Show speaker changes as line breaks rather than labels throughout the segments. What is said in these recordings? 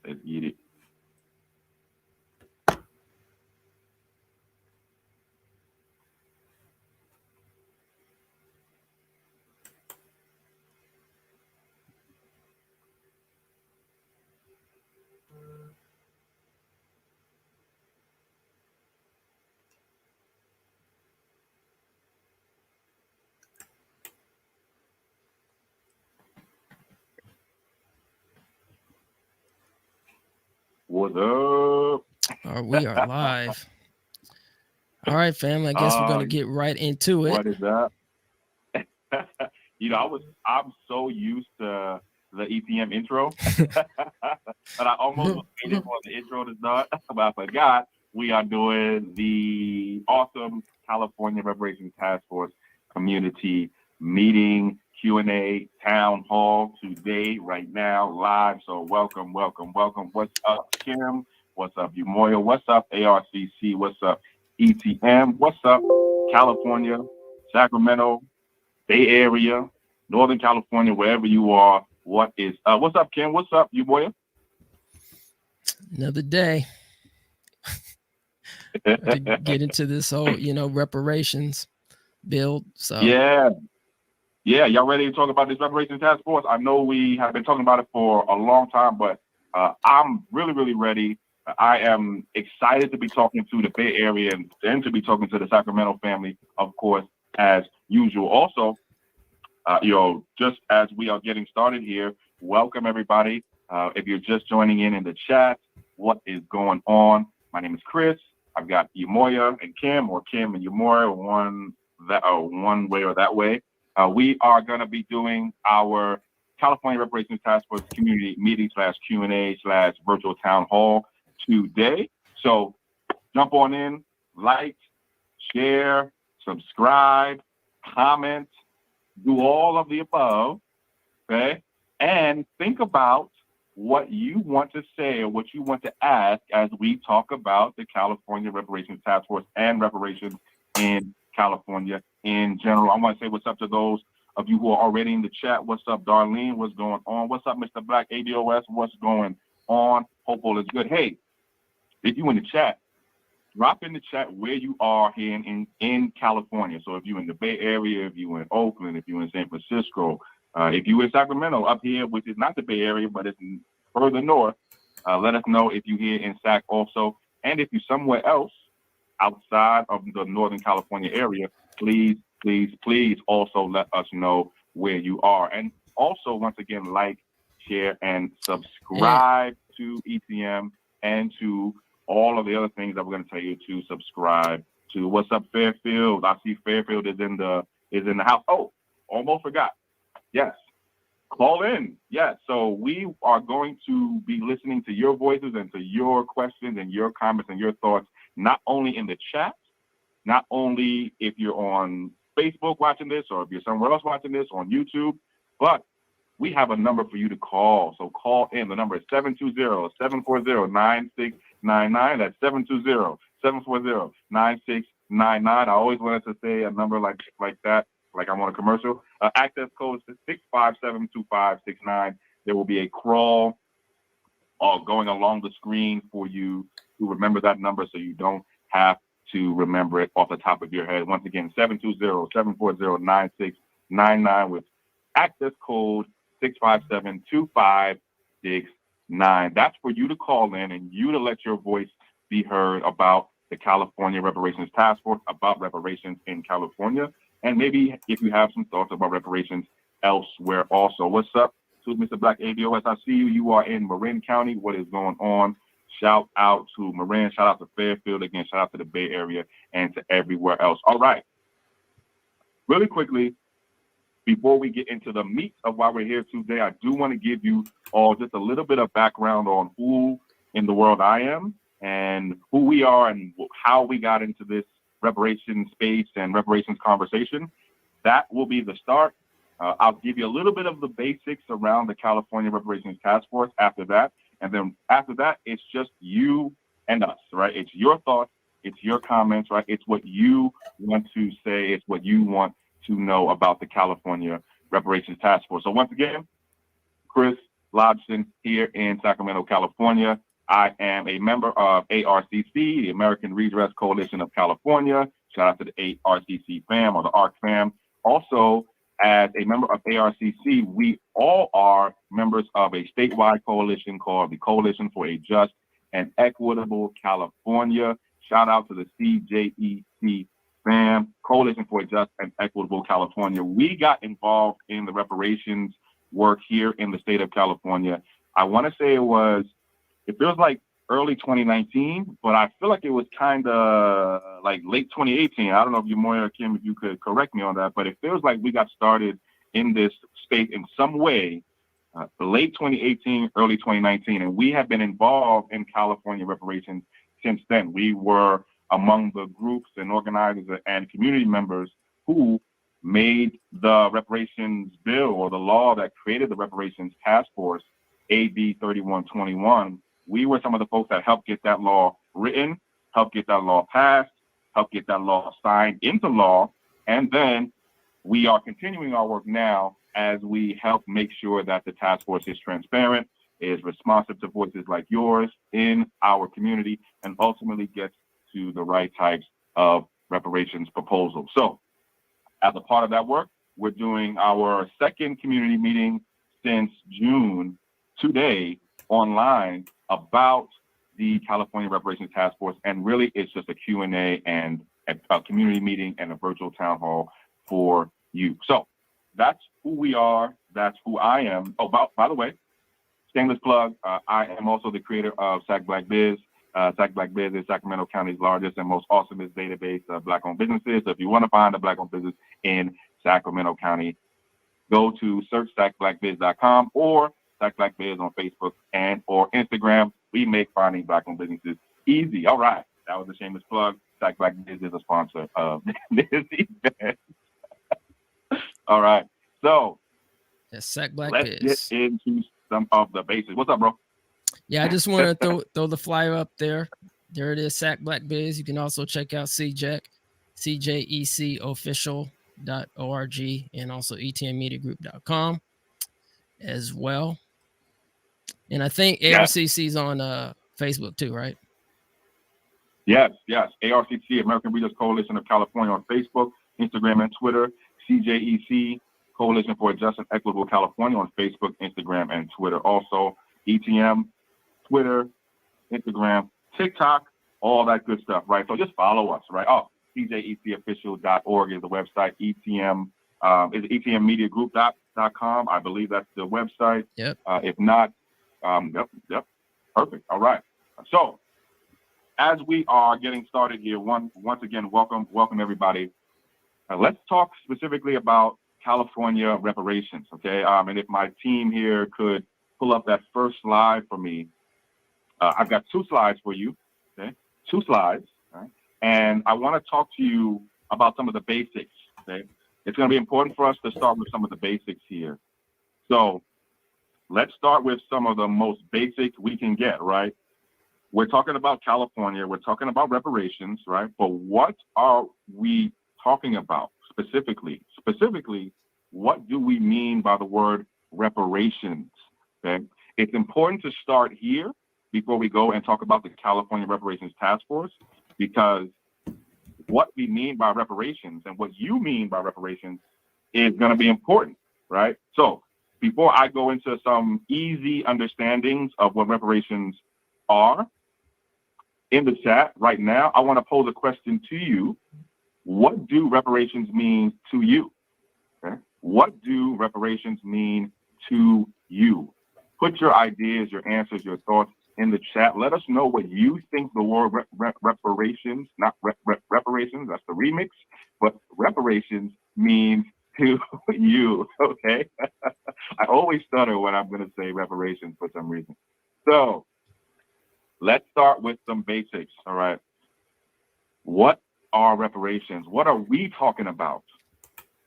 Let's get it. What's up?
We are live. All right, fam. I guess we're
uh,
gonna get right into it.
what is up? I'm so used to the EPM intro that I almost was waiting for the intro to start, but I forgot we are doing the awesome California Reparations Task Force community meeting Q&A town hall today, right now, live. So welcome, welcome, welcome. What's up, Kim? What's up, Umoya? What's up, ARCC? What's up, ETM? What's up, California, Sacramento, Bay Area, Northern California, wherever you are? What's up, Kim? What's up, Umoya?
Another day to get into this whole, reparations build. So
Yeah. Yeah, y'all ready to talk about this reparations task force? I know we have been talking about it for a long time, but I'm really, really ready. I am excited to be talking to the Bay Area and then to be talking to the Sacramento family, of course, as usual. Also, just as we are getting started here, welcome everybody. If you're just joining in the chat, what is going on? My name is Chris. I've got Umoya and Kim, or Kim and Umoya, one way or that way. We are going to be doing our California Reparations Task Force community meeting / Q&A / virtual town hall today. So jump on in, like, share, subscribe, comment, do all of the above, okay? And think about what you want to say or what you want to ask as we talk about the California Reparations Task Force and reparations in California in general. I want to say what's up to those of you who are already in the chat. What's up, Darlene? What's going on? What's up, Mr. Black ADOS? What's going on? Hope all is good. Hey, if you in the chat, drop in the chat where you are here in California. So if you're in the Bay Area, if you're in Oakland, if you're in San Francisco, if you're in Sacramento up here, which is not the Bay Area, but it's further north, let us know if you're here in Sac also. And if you're somewhere else outside of the Northern California area, please, please, please also let us know where you are. And also, once again, like, share, and subscribe to ETM and to all of the other things that we're going to tell you to subscribe to. What's up, Fairfield? I see Fairfield is in the house. Oh, almost forgot. Yes, call in. Yes, so we are going to be listening to your voices and to your questions and your comments and your thoughts, not only in the chat, not only if you're on Facebook watching this or if you're somewhere else watching this on YouTube, but we have a number for you to call. So call in. The number is 720-740-9699. That's 720-740-9699. I always wanted to say a number like that, like I'm on a commercial. Access code is 6572569. There will be a crawl going along the screen for you to remember that number so you don't have to remember it off the top of your head. Once again, 720-740-9699 with access code 6572569. That's for you to call in and you to let your voice be heard about the California Reparations Task Force, about reparations in California, and maybe if you have some thoughts about reparations elsewhere also. What's up to Mr. Black ADOS? I see you. You are in Marin County. What is going on? Shout out to Marin. Shout out to Fairfield. Again, shout out to the Bay Area and to everywhere else. All right. Really quickly, before we get into the meat of why we're here today, I do want to give you all just a little bit of background on who in the world I am and who we are and how we got into this reparations space and reparations conversation. That will be the start. I'll give you a little bit of the basics around the California Reparations Task Force after that. And then after that, it's just you and us, right? It's your thoughts. It's your comments, right? It's what you want to say. It's what you want to know about the California Reparations Task Force. So once again, Chris Lodgson here in Sacramento, California. I am a member of ARCC, the American Redress Coalition of California. Shout out to the ARCC fam or the ARC fam. Also, as a member of ARCC, we all are members of a statewide coalition called the Coalition for a Just and Equitable California. Shout out to the CJEC fam, Coalition for a Just and Equitable California. We got involved in the reparations work here in the state of California. I want to say it feels like early 2019, but I feel like it was kind of like late 2018. I don't know if you, Moya or Kim, if you could correct me on that, but it feels like we got started in this space in some way, late 2018, early 2019, and we have been involved in California reparations since then. We were among the groups and organizers and community members who made the reparations bill or the law that created the Reparations Task Force, AB 3121. We were some of the folks that helped get that law written, helped get that law passed, helped get that law signed into law. And then we are continuing our work now as we help make sure that the task force is transparent, is responsive to voices like yours in our community, and ultimately gets to the right types of reparations proposals. So as a part of that work, we're doing our second community meeting since June today online about the California Reparations Task Force. And really, it's just a Q&A and a community meeting and a virtual town hall for you. So that's who we are. That's who I am. Oh, by the way, shameless plug, I am also the creator of Sac Black Biz. Sac Black Biz is Sacramento County's largest and most awesomest database of Black-owned businesses. So if you want to find a Black-owned business in Sacramento County, go to search sacblackbiz.com or Sac Black Biz on Facebook and or Instagram. We make finding Black-owned businesses easy. All right, that was a shameless plug. Sac Black Biz is a sponsor of this event. All right, so
Sac Black
let's
Biz.
get into some of the basics. What's up, bro?
Yeah, I just want to throw the flyer up there. There it is, Sac Black Biz. You can also check out CJEC, CJECofficial.org, and also etmmediagroup.com as well. And I think ARCC is on Facebook too, right?
Yes. ARCC, American Redress Coalition of California, on Facebook, Instagram, and Twitter. CJEC, Coalition for a Just and Equitable California, on Facebook, Instagram, and Twitter. Also, ETM, Twitter, Instagram, TikTok, all that good stuff, right? So just follow us, right? Oh, CJECofficial.org is the website. ETM is etmmediagroup.com. I believe that's the website.
Yep.
If not, yep. Perfect. All right. So as we are getting started here, once again, welcome everybody. Let's talk specifically about California reparations, okay? And if my team here could pull up that first slide for me. I've got two slides for you, okay? Two slides, right? And I want to talk to you about some of the basics, okay? It's going to be important for us to start with some of the basics here. So let's start with some of the most basic we can get, right? We're talking about California. We're talking about reparations, right? But what are we talking about specifically? Specifically, what do we mean by the word reparations, okay? It's important to start here before we go and talk about the California Reparations Task Force, because what we mean by reparations and what you mean by reparations is going to be important, right? So before I go into some easy understandings of what reparations are, in the chat right now, I want to pose a question to you. What do reparations mean to you? Okay? What do reparations mean to you? Put your ideas, your answers, your thoughts in the chat. Let us know what you think the word reparations, not reparations, that's the remix, but reparations means to you, okay? I always stutter when I'm going to say reparations for some reason. So let's start with some basics, all right? What are reparations? What are we talking about?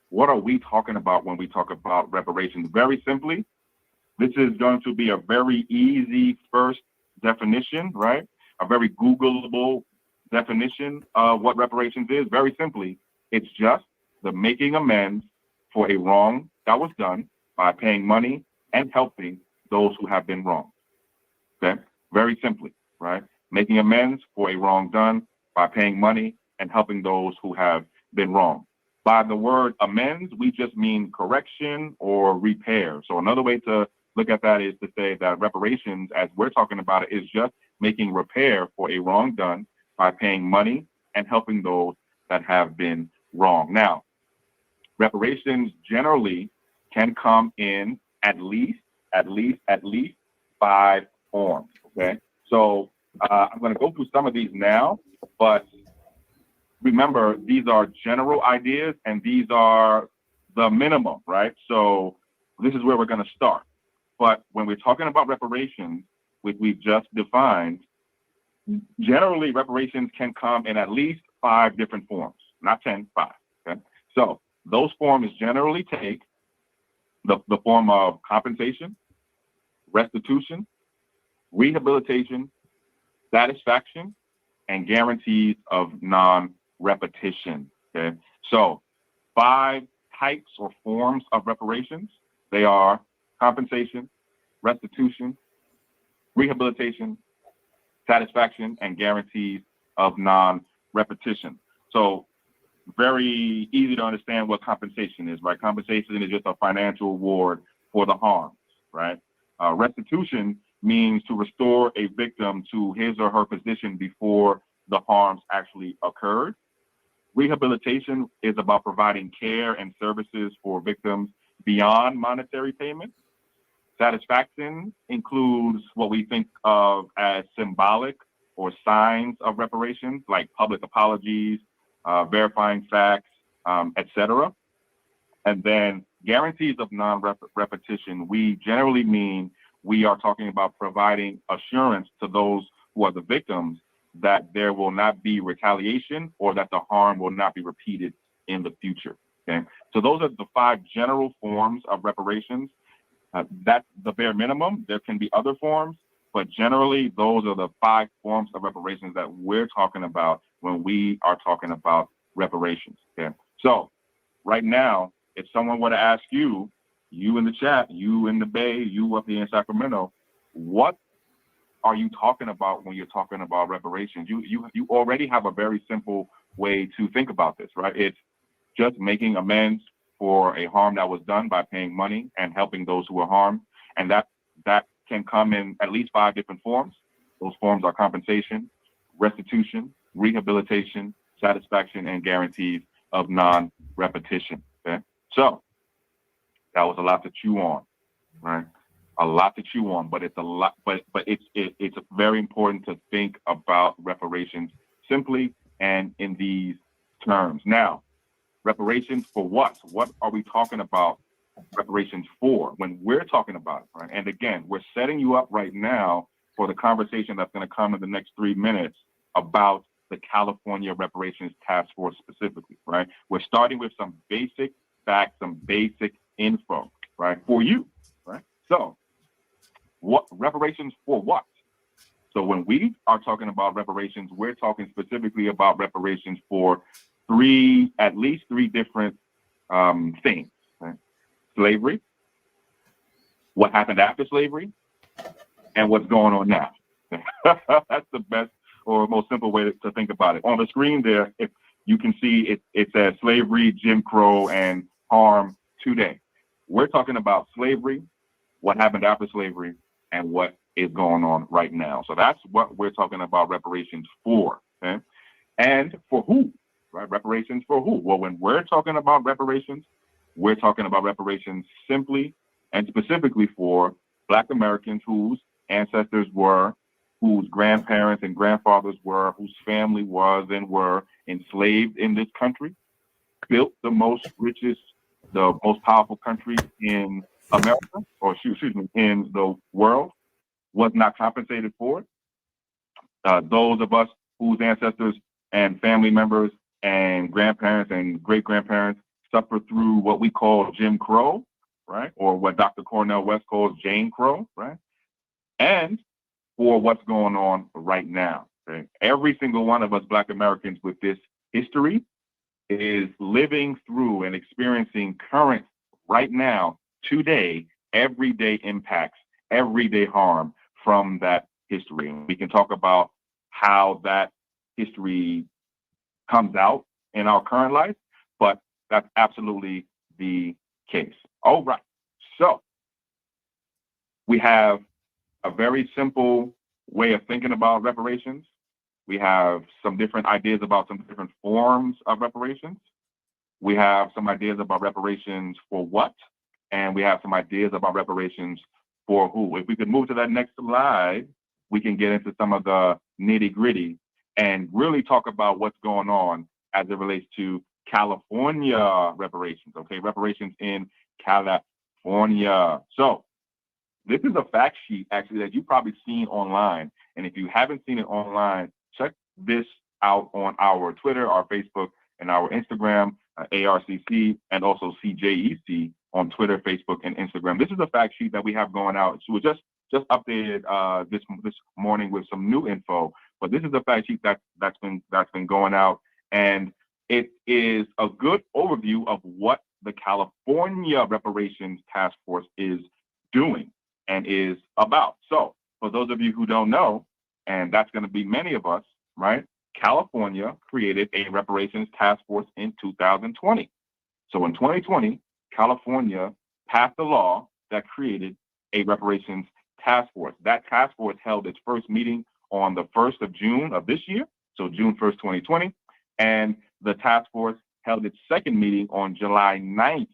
What are we talking about when we talk about reparations? Very simply, this is going to be a very easy first definition, right? A very Googleable definition of what reparations is. Very simply, it's just the making amends for a wrong that was done by paying money and helping those who have been wronged. Okay, very simply, right? Making amends for a wrong done by paying money and helping those who have been wronged. By the word amends, we just mean correction or repair. So another way to look at that is to say that reparations, as we're talking about it, is just making repair for a wrong done by paying money and helping those that have been wrong. Now, reparations generally can come in at least 5 forms. Okay, so I'm going to go through some of these now, but remember, these are general ideas and these are the minimum, right? So this is where we're going to start. But when we're talking about reparations, which we've just defined, generally reparations can come in at least 5 different forms, not 10, 5. Okay, so those forms generally take the form of compensation, restitution, rehabilitation, satisfaction, and guarantees of non-repetition. Okay, so 5 types or forms of reparations. They are compensation, restitution, rehabilitation, satisfaction, and guarantees of non-repetition. So very easy to understand what compensation is, right? Compensation is just a financial reward for the harms, right? Restitution means to restore a victim to his or her position before the harms actually occurred. Rehabilitation is about providing care and services for victims beyond monetary payment. Satisfaction includes what we think of as symbolic or signs of reparations, like public apologies, verifying facts, etc. And then guarantees of non-repetition, we generally mean we are talking about providing assurance to those who are the victims that there will not be retaliation or that the harm will not be repeated in the future. Okay, so those are the 5 general forms of reparations. That's the bare minimum. There can be other forms, but generally those are the 5 forms of reparations that we're talking about when we are talking about reparations. Okay, so right now, if someone were to ask you, you in the chat, you in the Bay, you up here in Sacramento, what are you talking about when you're talking about reparations? You already have a very simple way to think about this, right? It's just making amends for a harm that was done by paying money and helping those who were harmed. And that can come in at least 5 different forms. Those forms are compensation, restitution, rehabilitation, satisfaction, and guarantees of non-repetition. Okay, so that was a lot to chew on, right? A lot to chew on, but it's a lot. But it's very important to think about reparations simply and in these terms. Now, reparations for what? What are we talking about reparations for when we're talking about it, right? And again, we're setting you up right now for the conversation that's going to come in the next 3 minutes about the California Reparations Task Force specifically, right? We're starting with some basic facts, some basic info, right, for you, right? So what reparations for what? So when we are talking about reparations, we're talking specifically about reparations for at least three different things, right? Slavery, what happened after slavery, and what's going on now. That's the best or most simple way to think about it. On the screen there, if you can see it says slavery, Jim Crow, and harm today. We're talking about slavery, what happened after slavery, and what is going on right now. So that's what we're talking about reparations for. Okay? And for who? Right? Reparations for who? Well, when we're talking about reparations, we're talking about reparations simply and specifically for Black Americans whose ancestors were, whose grandparents and grandfathers were, whose family was and were enslaved in this country, built the most richest, the most powerful country in America, or excuse me, in the world, was not compensated for it. Those of us whose ancestors and family members and grandparents and great-grandparents suffered through what we call Jim Crow, right? Or what Dr. Cornel West calls Jane Crow, right? And for what's going on right now. Okay? Every single one of us Black Americans with this history is living through and experiencing current, right now, today, everyday impacts, everyday harm from that history. And we can talk about how that history comes out in our current life, but that's absolutely the case. All right. So we have a very simple way of thinking about reparations. We have some different ideas about some different forms of reparations. We have some ideas about reparations for what, and we have some ideas about reparations for who. If we could move to that next slide, we can get into some of the nitty gritty and really talk about what's going on as it relates to California reparations, okay? Reparations in California. So this is a fact sheet actually that you've probably seen online. And if you haven't seen it online, check this out on our Twitter, our Facebook, and our Instagram, ARCC, and also CJEC on Twitter, Facebook, and Instagram. This is a fact sheet that we have going out. So we just updated this morning with some new info, but this is a fact sheet that's been going out, and it is a good overview of what the California Reparations Task Force is doing and is about. So for those of you who don't know, and that's going to be many of us, right? California created a reparations task force in 2020. So in 2020, California passed a law that created a reparations task force. That task force held its first meeting on the 1st of June of this year, so June 1st, 2020. And the task force held its second meeting on July 9th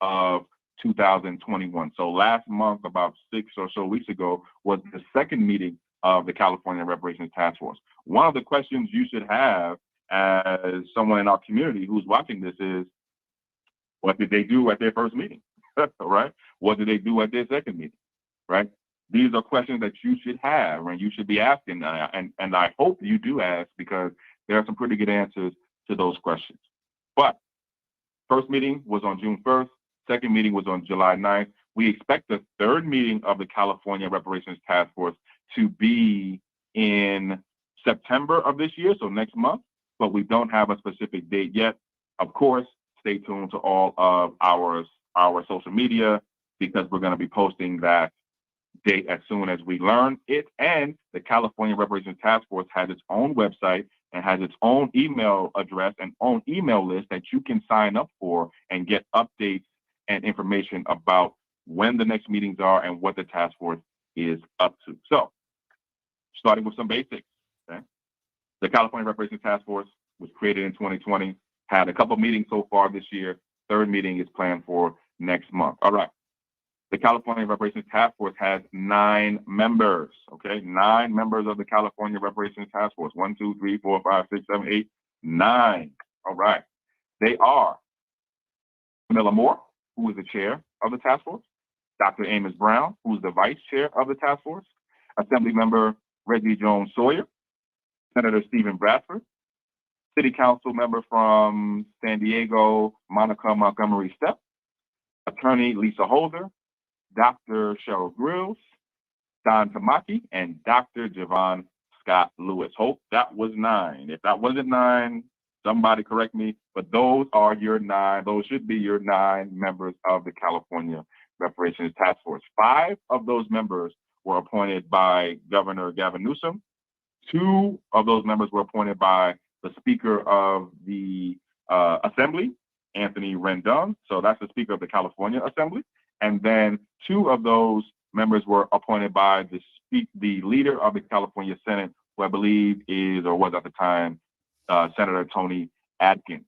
of 2021. So last month, about 6 or so weeks ago, was the second meeting of the California Reparations Task Force. One of the questions you should have as someone in our community who's watching this is, what did they do at their first meeting? Right? What did they do at their second meeting? Right? These are questions that you should have and you should be asking. And I hope you do ask, because there are some pretty good answers to those questions. But first meeting was on June 1st. Second meeting was on July 9th. We expect the third meeting of the California Reparations Task Force to be in September of this year, so next month, but we don't have a specific date yet. Of course, stay tuned to all of our social media, because we're going to be posting that date as soon as we learn it. And the California Reparations Task Force has its own website and has its own email address and own email list that you can sign up for and get updates and information about when the next meetings are and what the task force is up to. So, starting with some basics, okay? The California Reparations Task Force was created in 2020, had a couple meetings so far this year. Third meeting is planned for next month. All right. The California Reparations Task Force has 9 members, okay? 9 members of the California Reparations Task Force. 1, 2, 3, 4, 5, 6, 7, 8, 9. All right. They are Camilla Moore, who is the chair of the task force, Dr. Amos Brown, who is the vice chair of the task force, Assembly Member Reggie Jones Sawyer, Senator Stephen Bradford, City Council member from San Diego, Monica Montgomery Stepp, Attorney Lisa Holder, Dr. Cheryl Grills, Don Tamaki, and Dr. Javon Scott Lewis. Hope that was 9. If that wasn't 9, somebody correct me, but those are your 9. Those should be your 9 members of the California Reparations Task Force. 5 of those members were appointed by Governor Gavin Newsom. 2 of those members were appointed by the Speaker of the Assembly, Anthony Rendon. So that's the Speaker of the California Assembly. And then 2 of those members were appointed by the leader of the California Senate, who I believe is, or was at the time, Senator Tony Atkins.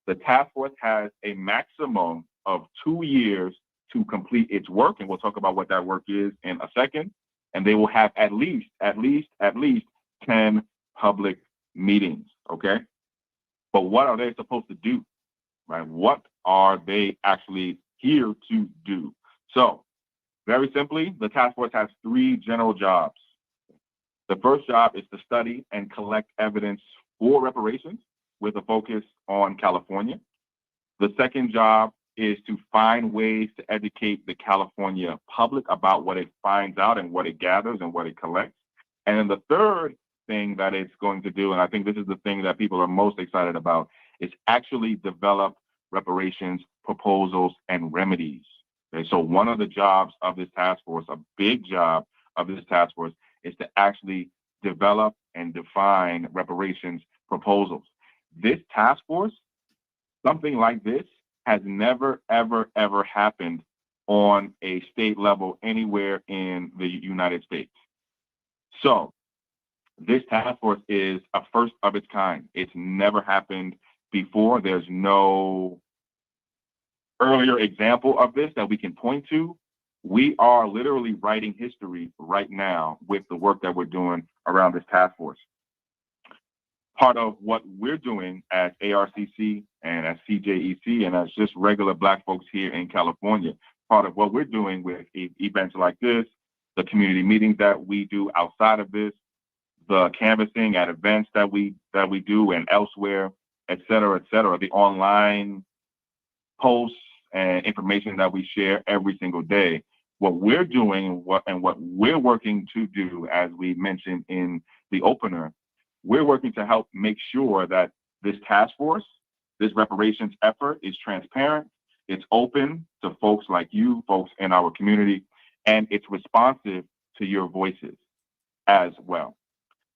The task force has a maximum of 2 years to complete its work, and we'll talk about what that work is in a second. And they will have at least 10 public meetings, okay? But what are they supposed to do, right? What are they actually here to do? So, very simply, the task force has 3 general jobs. The first job is to study and collect evidence for reparations with a focus on California. The second job is to find ways to educate the California public about what it finds out and what it gathers and what it collects. And then the third thing that it's going to do, and I think this is the thing that people are most excited about, is actually develop reparations proposals and remedies. Okay, so one of the jobs of this task force, a big job of this task force, is to actually develop and define reparations proposals. This task force, something like this, has never, ever, ever happened on a state level anywhere in the United States. So this task force is a first of its kind. It's never happened before. There's no earlier example of this that we can point to. We are literally writing history right now with the work that we're doing around this task force. Part of what we're doing as ARCC and as CJEC and as just regular Black folks here in California, part of what we're doing with events like this, the community meetings that we do outside of this, the canvassing at events that we do and elsewhere, et cetera, the online posts and information that we share every single day. What we're doing and what we're working to do, as we mentioned in the opener, we're working to help make sure that this task force, this reparations effort, is transparent, it's open to folks like you, folks in our community, and it's responsive to your voices as well.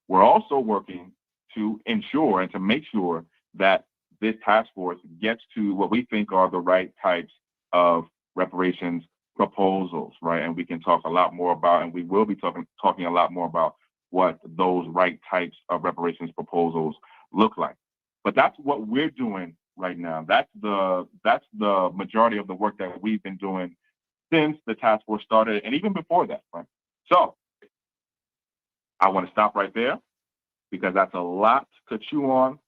We're also working to ensure and to make sure that this task force gets to what we think are the right types of reparations proposals, right? And we can talk a lot more about, and we will be talking a lot more about what those right types of reparations proposals look like. But that's what we're doing right now. That's the majority of the work that we've been doing since the task force started, and even before that, right? So I want to stop right there because that's a lot to chew on.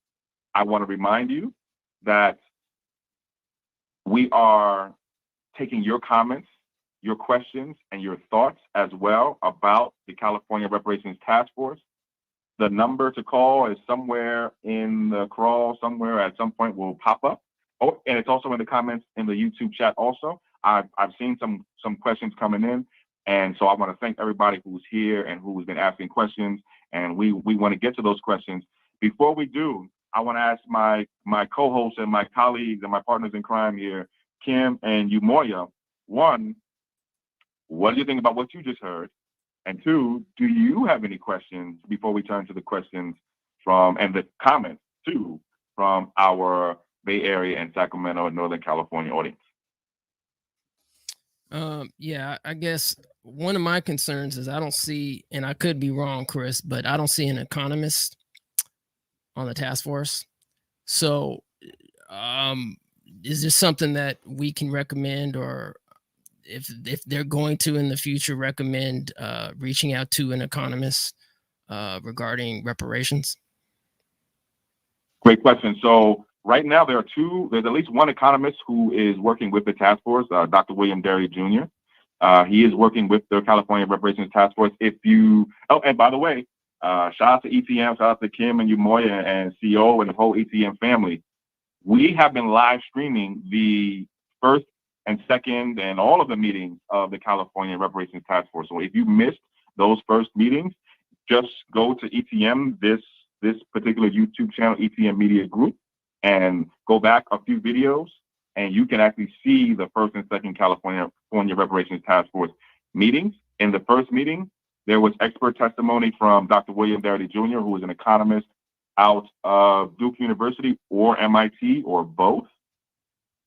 I want to remind you that we are taking your comments, your questions, and your thoughts as well about the California Reparations Task Force. The number to call is somewhere in the crawl, somewhere at some point will pop up. Oh, and it's also in the comments in the YouTube chat also. I've seen some questions coming in. And so I want to thank everybody who's here and who's been asking questions. And we want to get to those questions. Before we do, I want to ask my co-hosts and my colleagues and my partners in crime here, Kim and Umoya, one, what do you think about what you just heard? And two, do you have any questions before we turn to the questions and the comments too from our Bay Area and Sacramento and Northern California audience?
Yeah, I guess one of my concerns is I don't see, and I could be wrong, Chris, but I don't see an economist on the task force. So is this something that we can recommend, or if they're going to in the future recommend reaching out to an economist regarding reparations?
Great question. So right now there's at least one economist who is working with the task force, Dr. William Derry Jr. He is working with the California Reparations Task Force. And by the way, shout out to ETM, shout out to Kim and Umoya and CO and the whole ETM family. We have been live streaming the first and second and all of the meetings of the California Reparations Task Force. So if you missed those first meetings, just go to ETM, this particular YouTube channel, ETM Media Group, and go back a few videos, and you can actually see the first and second California Reparations Task Force meetings. In the first meeting, there was expert testimony from Dr. William Verity Jr., who is an economist out of Duke University or MIT or both.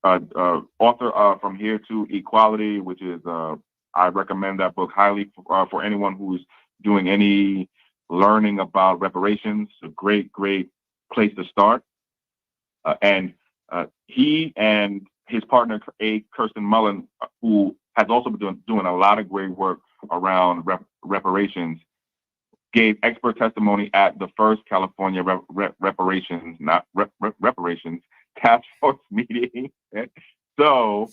Author From Here to Equality, which is, I recommend that book highly for anyone who's doing any learning about reparations. A great place to start. And he and his partner, Kirsten Mullen, who has also been doing a lot of great work around reparations, gave expert testimony at the first California Reparations Task Force meeting. So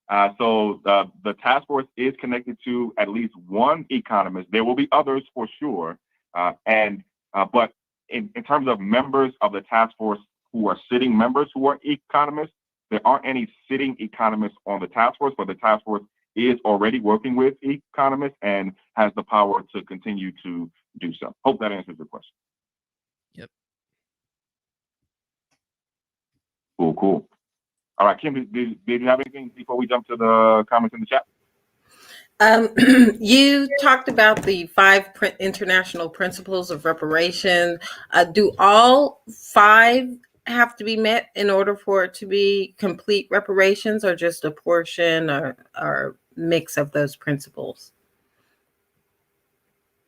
the task force is connected to at least one economist. There will be others for sure. But in terms of members of the task force who are sitting members who are economists, there aren't any sitting economists on the task force, but the task force is already working with economists and has the power to continue to do so. Hope that answers the question.
Yep.
Cool. All right, Kim, did you have anything before we jump to the comments in the chat?
You talked about the 5 international principles of reparation. Do all 5 have to be met in order for it to be complete reparations, or just a portion or mix of those principles?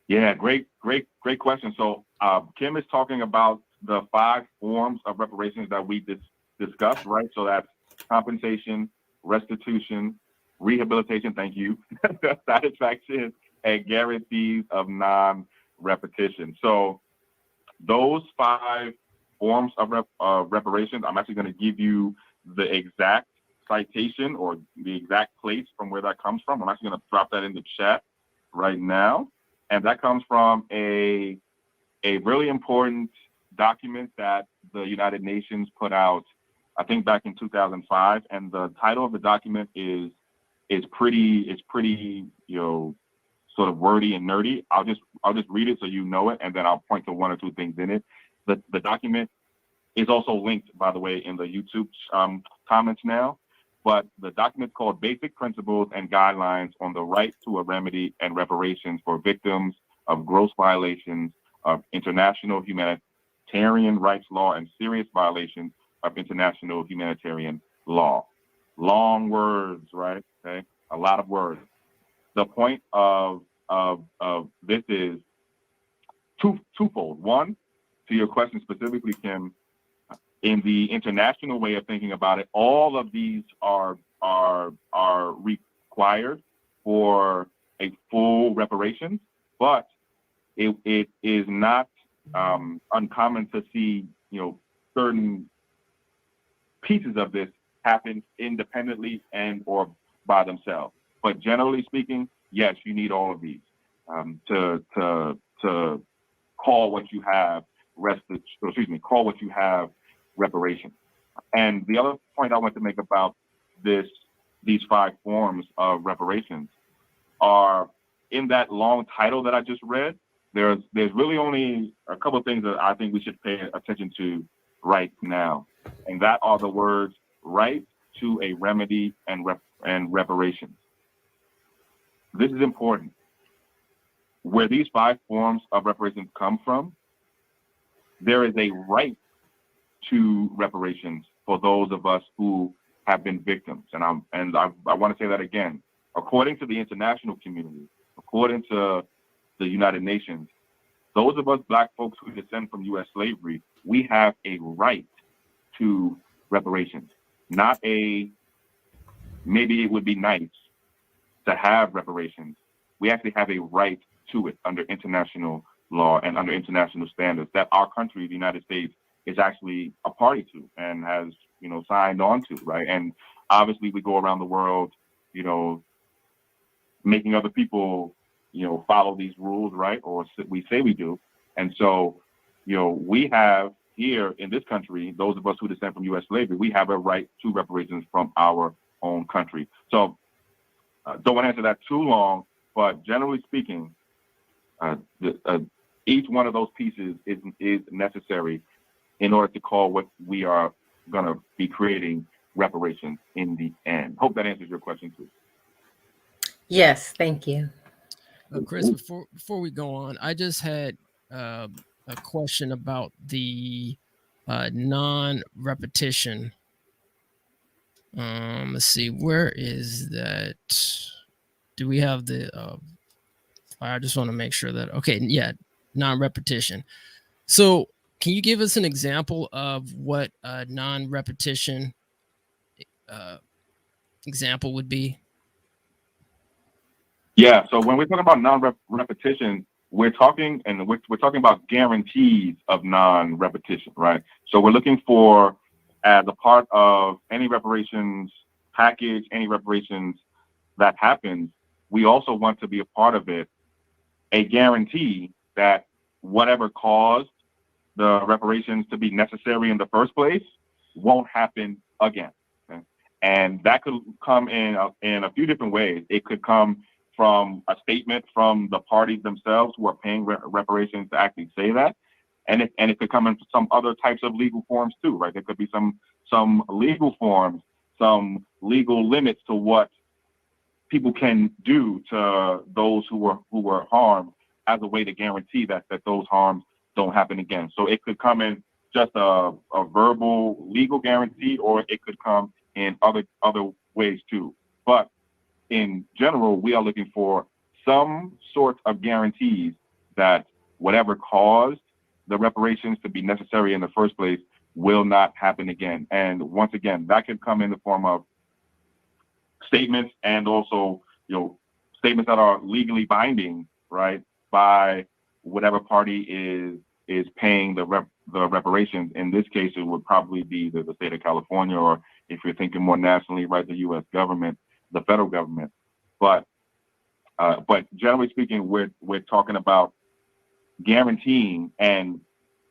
Yeah, great question. So Kim is talking about the 5 forms of reparations that we discussed, right? So that's compensation, restitution, rehabilitation, thank you, satisfaction, and guarantees of non-repetition. So those 5 forms of reparations, I'm actually going to give you the exact citation or the exact place from where that comes from. I'm actually going to drop that in the chat right now. And that comes from a really important document that the United Nations put out, I think back in 2005. And the title of the document is pretty, sort of wordy and nerdy. I'll just read it so you know it, and then I'll point to 1 or 2 things in it. The document is also linked, by the way, in the YouTube comments now. But the document called Basic Principles and Guidelines on the Right to a Remedy and Reparations for Victims of Gross Violations of International Humanitarian Rights Law and Serious Violations of International Humanitarian Law. Long words, right? Okay, a lot of words. The point of this is twofold. One, to your question specifically, Kim, in the international way of thinking about it, all of these are required for a full reparation, but it is not uncommon to see, certain pieces of this happen independently and or by themselves. But generally speaking, yes, you need all of these to call what you have call what you have reparation. And the other point I want to make about these 5 forms of reparations are in that long title that I just read. There's really only a couple of things that I think we should pay attention to right now, and that are the words right to a remedy and reparations. This is important. Where these 5 forms of reparations come from, there is a right to reparations for those of us who have been victims. And I want to say that again. According to the international community, according to the United Nations, those of us Black folks who descend from U.S. slavery, we have a right to reparations. Not maybe it would be nice to have reparations. We actually have a right to it under international law and under international standards that our country, the United States, is actually a party to and has, signed on to, right? And obviously we go around the world, making other people, follow these rules, right? Or we say we do. And so, we have here in this country, those of us who descend from U.S. slavery, we have a right to reparations from our own country. So don't want to answer that too long, but generally speaking, each one of those pieces is necessary in order to call what we are going to be creating reparations in the end. Hope that answers your question too.
Yes, thank you.
Chris, before we go on, I just had a question about the non-repetition. Let's see, where is that? Do we have the? I just want to make sure that non-repetition. So, can you give us an example of what a non-repetition example would be?
Yeah. So when we're talking about non-repetition, we're talking about guarantees of non-repetition, right? So we're looking for, as a part of any reparations package, any reparations that happens, we also want to be a part of it, a guarantee that whatever caused the reparations to be necessary in the first place won't happen again. Okay? And that could come in a few different ways. It could come from a statement from the parties themselves who are paying reparations to actually say that. And it could come in some other types of legal forms too, right? There could be some some legal forms, some legal limits to what people can do to those who were harmed as a way to guarantee that those harms don't happen again. So it could come in just a verbal legal guarantee, or it could come in other ways too. But in general, we are looking for some sort of guarantees that whatever caused the reparations to be necessary in the first place will not happen again. And once again, that can come in the form of statements, and also, statements that are legally binding, right, by whatever party is paying the reparations. In this case, it would probably be the state of California, or if you're thinking more nationally, right, the U.S. government, the federal government. But generally speaking, we're talking about guaranteeing, and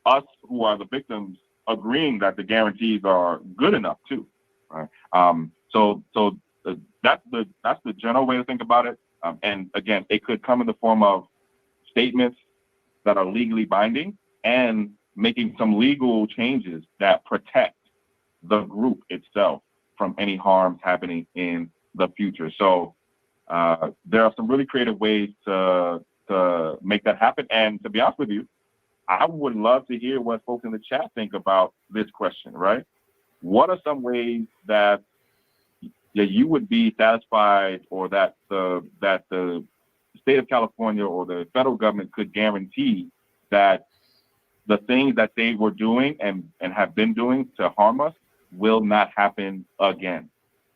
us who are the victims agreeing that the guarantees are good enough too, right? So that's the general way to think about it. And again, it could come in the form of statements that are legally binding, and making some legal changes that protect the group itself from any harms happening in the future. So there are some really creative ways to make that happen. And to be honest with you, I would love to hear what folks in the chat think about this question, right? What are some ways that you would be satisfied, or that the state of California or the federal government could guarantee that the things that they were doing and have been doing to harm us will not happen again?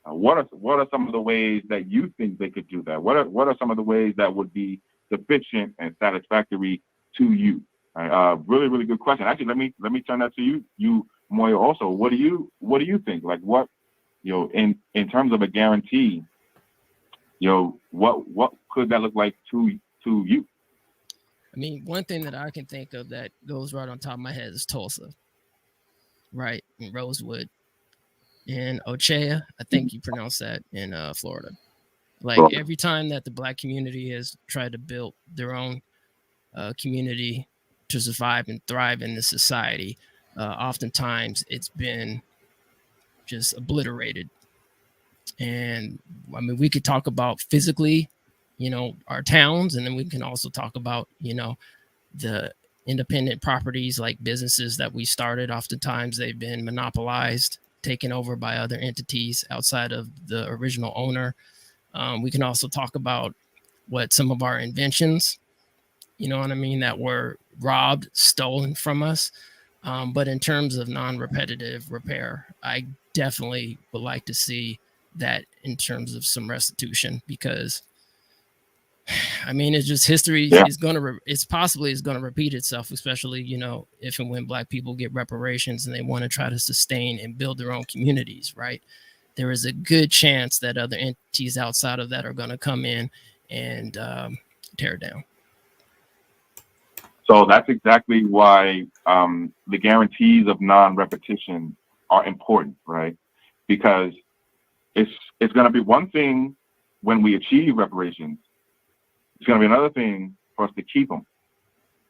What are some of the ways that you think they could do that? What are some of the ways that would be sufficient and satisfactory to you? Really, really good question. Actually, let me turn that to you, Moya. Also, what do you think? Like, what, in terms of a guarantee, what could that look like to you?
I mean, one thing that I can think of that goes right on top of my head is Tulsa, right, in Rosewood, and Ochea, I think you pronounce that, in Florida. Like, every time that the Black community has tried to build their own community to survive and thrive in this society, oftentimes it's been just obliterated. And I mean, we could talk about physically, our towns, and then we can also talk about, the independent properties, like businesses that we started. Oftentimes they've been monopolized, taken over by other entities outside of the original owner. We can also talk about what some of our inventions, that were robbed, stolen from us. But in terms of non-repetitive repair, I definitely would like to see that in terms of some restitution, because I mean, it's just history is going to repeat itself, especially, if and when Black people get reparations and they want to try to sustain and build their own communities, right? There is a good chance that other entities outside of that are going to come in and tear it down.
So that's exactly why the guarantees of non-repetition are important, right? Because it's going to be one thing when we achieve reparations. It's going to be another thing for us to keep them,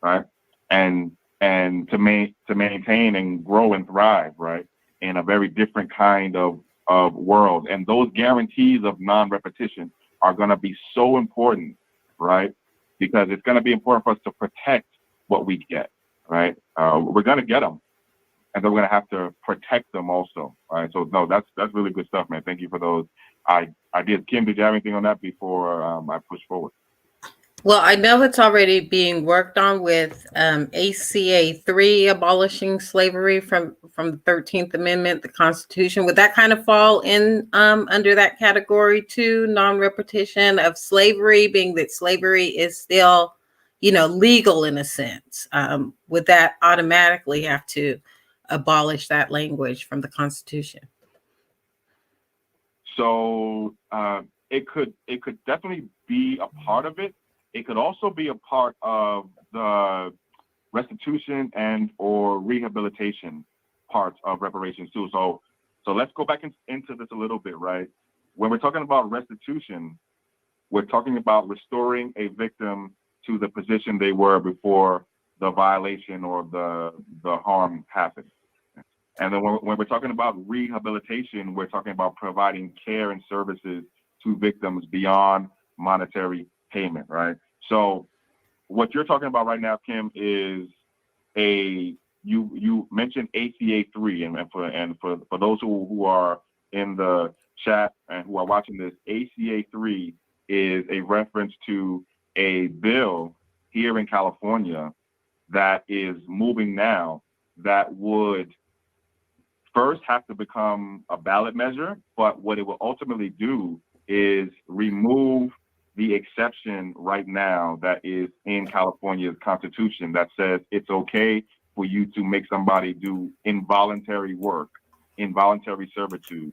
right? And to maintain and grow and thrive, right, in a very different kind of world. And those guarantees of non-repetition are going to be so important, right? Because it's going to be important for us to protect what we get, right? We're going to get them, and then we're going to have to protect them also, right? So no, that's really good stuff, man. Thank you for those ideas. Kim, did you have anything on that before I push forward?
Well, I know it's already being worked on with ACA 3, abolishing slavery from the 13th Amendment, the Constitution. Would that kind of fall in under that category too, non-repetition of slavery, being that slavery is still, legal in a sense? Would that automatically have to abolish that language from the Constitution?
So it could definitely be a part of it. It could also be a part of the restitution and or rehabilitation parts of reparations too. So let's go back into this a little bit, right? When we're talking about restitution, we're talking about restoring a victim to the position they were before the violation or the harm happened. And then when we're talking about rehabilitation, we're talking about providing care and services to victims beyond monetary payment, right? So what you're talking about right now, Kim, is you mentioned ACA 3, and for those who are in the chat and who are watching this, ACA 3 is a reference to a bill here in California that is moving now that would first have to become a ballot measure, but what it will ultimately do is remove the exception right now that is in California's constitution that says it's okay for you to make somebody do involuntary work, involuntary servitude,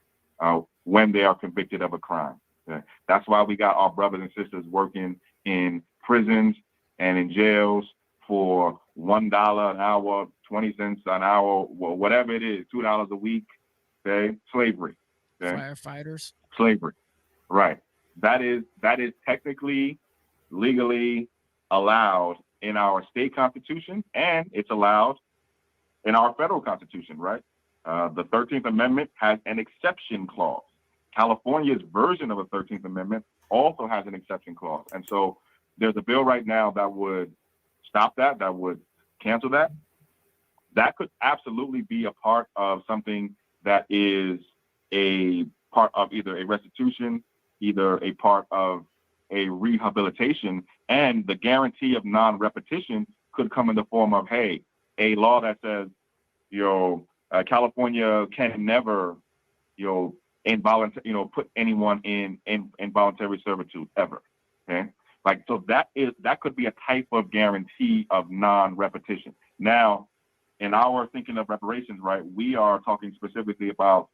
when they are convicted of a crime. Okay? That's why we got our brothers and sisters working in prisons and in jails for $1 an hour, 20 cents an hour, whatever it is, $2 a week. Okay, slavery. Okay?
Firefighters.
Slavery. Right. That is technically, legally allowed in our state constitution, and it's allowed in our federal constitution, right? The 13th Amendment has an exception clause. California's version of the 13th Amendment also has an exception clause. And so there's a bill right now that would stop that would cancel that. That could absolutely be a part of something that is a part of either a restitution, either a part of a rehabilitation, and the guarantee of non-repetition could come in the form of, hey, a law that says, California can never, put anyone in involuntary servitude ever. Okay, like so that could be a type of guarantee of non-repetition. Now, in our thinking of reparations, right, we are talking specifically about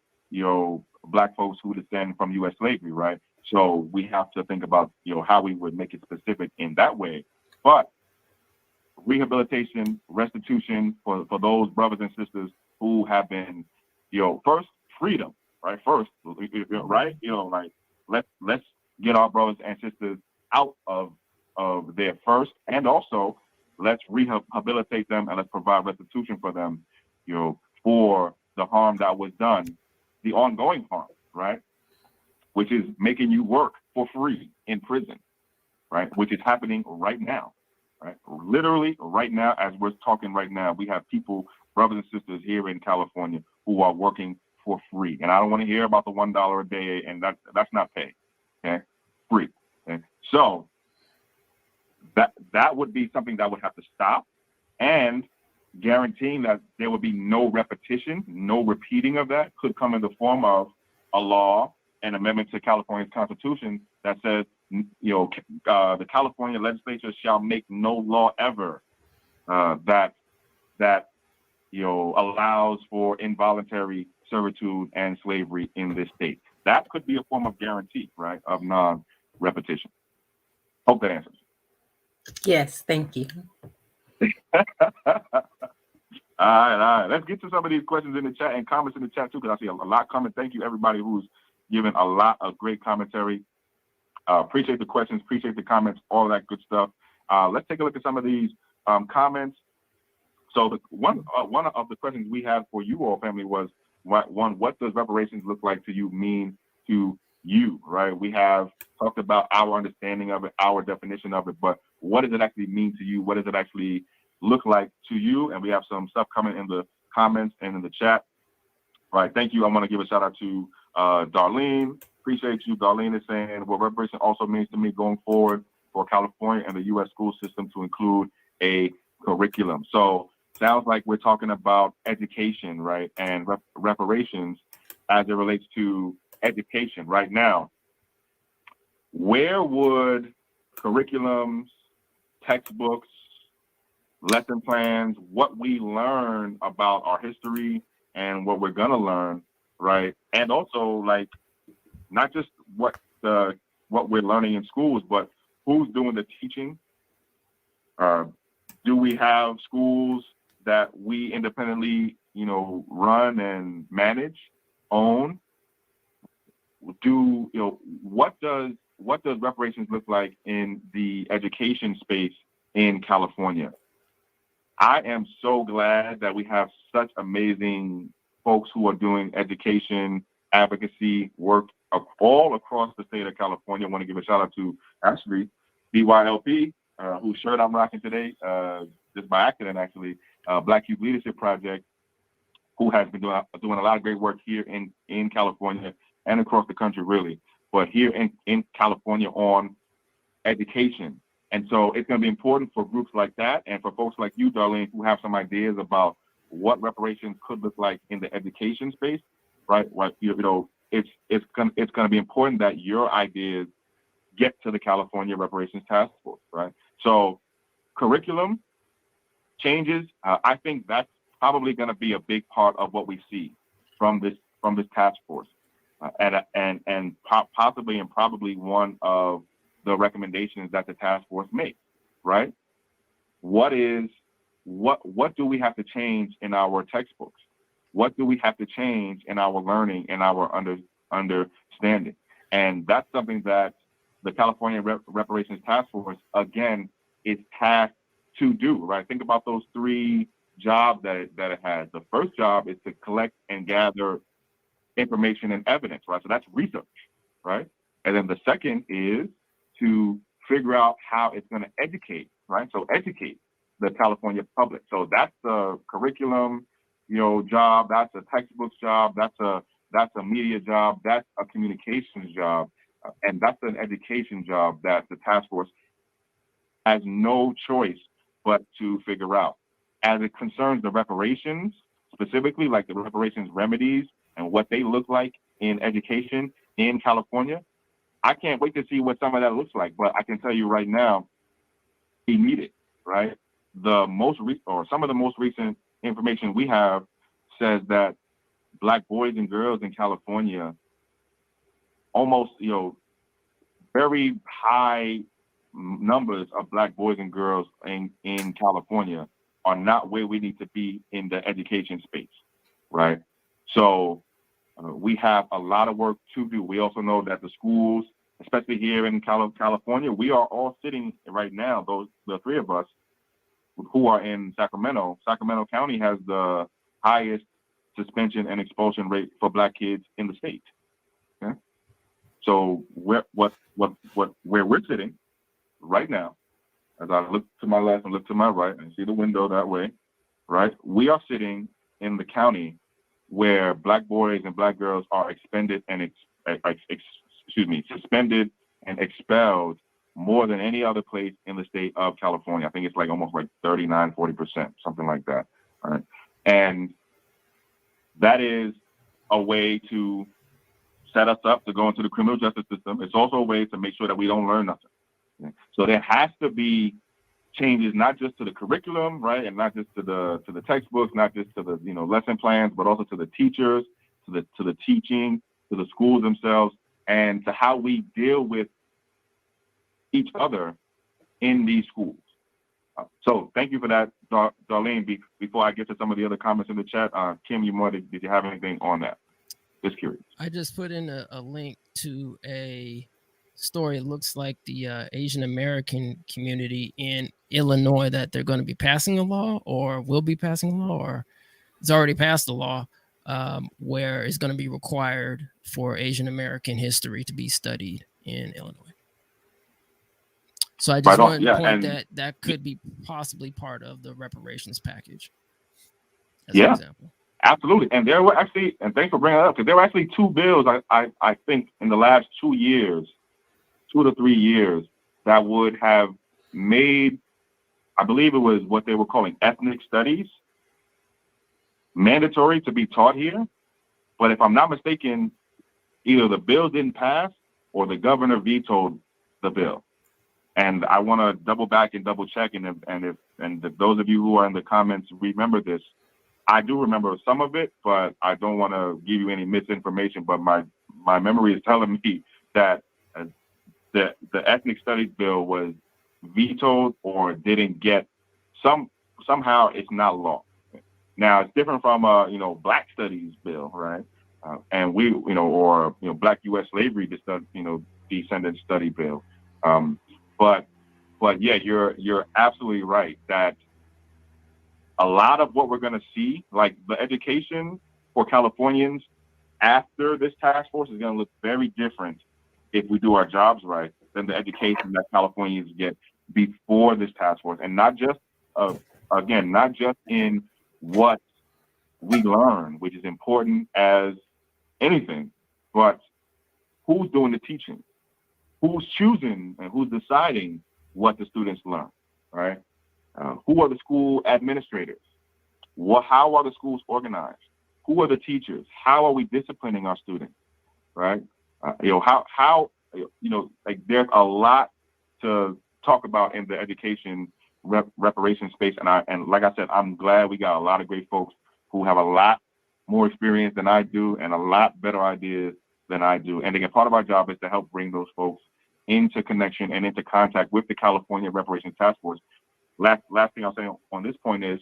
Black folks who descend from U.S. slavery, right? So we have to think about how we would make it specific in that way. But rehabilitation, restitution for those brothers and sisters who have been, first freedom, right? First, right? Like let's get our brothers and sisters out of there first, and also let's rehabilitate them and let's provide restitution for them, for the harm that was done, the ongoing harm, right? Which is making you work for free in prison, right? Which is happening right now, right? Literally right now, as we're talking right now, we have people, brothers and sisters here in California who are working for free. And I don't want to hear about the $1 a day, and that's not pay, okay? Free, okay? So that would be something that would have to stop, and guaranteeing that there would be no repetition, no repeating of that could come in the form of a law, an amendment to California's constitution that says, the California legislature shall make no law ever that allows for involuntary servitude and slavery in this state. That could be a form of guarantee, right, of non-repetition. Hope that answers.
Yes, thank you.
All right. Let's get to some of these questions in the chat and comments in the chat too, because I see a lot coming. Thank you, everybody who's given a lot of great commentary. Appreciate the questions, appreciate the comments, all that good stuff. Let's take a look at some of these comments. So one of the questions we had for you all, family, was what does reparations look like to you, mean to you, right? We have talked about our understanding of it, our definition of it, but what does it actually mean to you? What does it actually look like to you? And we have some stuff coming in the comments and in the chat. All right, thank you. I want to give a shout out to Darlene. Appreciate you. Darlene is saying, what reparation also means to me going forward for California and the U.S. school system to include a curriculum. So sounds like we're talking about education, right? And reparations as it relates to education right now. Where would curriculums, textbooks, lesson plans, what we learn about our history and what we're gonna learn, right? And also, like, not just what we're learning in schools, but who's doing the teaching? Do we have schools that we independently, run and manage, own? What does reparations look like in the education space in California? I am so glad that we have such amazing folks who are doing education, advocacy work all across the state of California. I want to give a shout out to Ashley, BYLP, whose shirt I'm rocking today, just by accident actually, Black Youth Leadership Project, who has been doing a lot of great work here in California and across the country, really. But here in California on education. And so it's going to be important for groups like that and for folks like you, Darlene, who have some ideas about what reparations could look like in the education space, right? It's going to be important that your ideas get to the California Reparations Task Force, right? So curriculum changes, I think that's probably going to be a big part of what we see from this task force, and possibly and probably one of the recommendations that the task force makes, right? What do we have to change in our textbooks? What do we have to change in our learning and our understanding? And that's something that the California Reparations Task Force, again, is tasked to do, right? Think about those 3 jobs that it has. The first job is to collect and gather information and evidence, right? So that's research, right? And then the second is to figure out how it's going to educate, right? So educate the California public. So that's a curriculum, job. That's a textbooks job. That's a media job. That's a communications job, and that's an education job that the task force has no choice but to figure out. As it concerns the reparations, specifically like the reparations remedies and what they look like in education in California, I can't wait to see what some of that looks like. But I can tell you right now, we need it, right? Some of the most recent information we have says that Black boys and girls in California, almost, very high numbers of Black boys and girls in California are not where we need to be in the education space, right? So we have a lot of work to do. We also know that the schools, especially here in California, we are all sitting right now, the 3 of us who are in Sacramento. Sacramento County has the highest suspension and expulsion rate for Black kids in the state. Okay? So where we're sitting right now, as I look to my left and look to my right and see the window that way, right? We are sitting in the county where Black boys and Black girls are suspended and expelled more than any other place in the state of California. I think it's almost 39, 40%, something like that. All right. And that is a way to set us up to go into the criminal justice system. It's also a way to make sure that we don't learn nothing. Okay? So there has to be changes, not just to the curriculum, right, and not just to the textbooks, not just to the lesson plans, but also to the teachers, to the teaching, to the schools themselves, and to how we deal with each other in these schools. So thank you for that, Darlene. Before I get to some of the other comments in the chat, Kim, did you have anything on that? Just curious.
I just put in a link to a story. It looks like the Asian American community in Illinois, that they're going to be passing a law, or will be passing a law, or it's already passed a law, where it's going to be required for Asian American history to be studied in Illinois. So I just wanted to point that could be possibly part of the reparations package. As an example.
Absolutely. And there were actually, and thanks for bringing that up, because there were actually 2 bills, I think, in the last 2 to 3 years, that would have made, I believe it was what they were calling ethnic studies, mandatory to be taught here. But if I'm not mistaken, either the bill didn't pass or the governor vetoed the bill. And I want to double back and double check. And if those of you who are in the comments remember this, I do remember some of it, but I don't want to give you any misinformation. But my memory is telling me that the ethnic studies bill was vetoed or didn't get somehow it's not law. Now it's different from Black studies bill, right? And we or Black U.S. slavery descendant study bill. But yeah, you're absolutely right that a lot of what we're going to see, like the education for Californians after this task force is going to look very different if we do our jobs right than the education that Californians get before this task force. And not just, again, not just in what we learn, which is important as anything, but who's doing the teaching, who's choosing and who's deciding what the students learn, right? Who are the school administrators? How are the schools organized? Who are the teachers? How are we disciplining our students, right? Like there's a lot to talk about in the education reparation space. And like I said, I'm glad we got a lot of great folks who have a lot more experience than I do and a lot better ideas than I do. And again, part of our job is to help bring those folks into connection and into contact with the California Reparations Task Force. Last thing I'll say on this point is,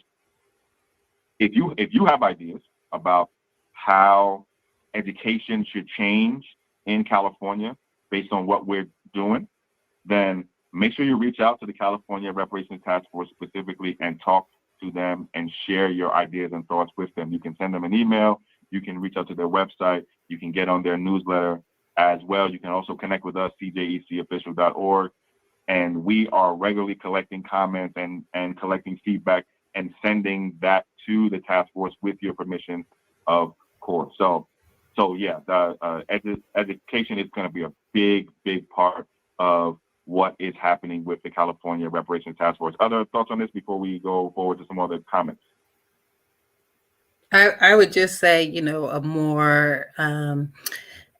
if you have ideas about how education should change in California based on what we're doing, then make sure you reach out to the California Reparations Task Force specifically and talk to them and share your ideas and thoughts with them. You can send them an email, you can reach out to their website, you can get on their newsletter as well. You can also connect with us, cjecofficial.org. And we are regularly collecting comments and collecting feedback and sending that to the task force with your permission, of course. So yeah, the education is going to be a big part of what is happening with the California Reparations Task Force. Other thoughts on this before we go forward to some other comments?
I would just say, a more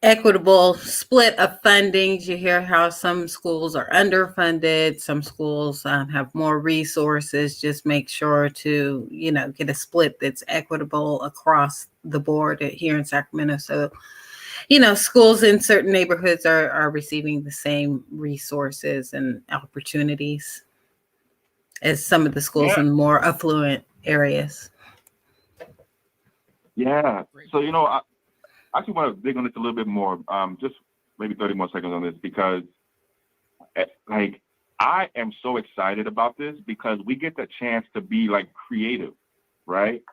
equitable split of fundings. You hear how some schools are underfunded, some schools have more resources. Just make sure to, get a split that's equitable across the board here in Sacramento. So, schools in certain neighborhoods are receiving the same resources and opportunities as some of the schools in more affluent areas.
Yeah. So, I actually want to dig on this a little bit more, just maybe 30 more seconds on this, because I am so excited about this because we get the chance to be creative, right?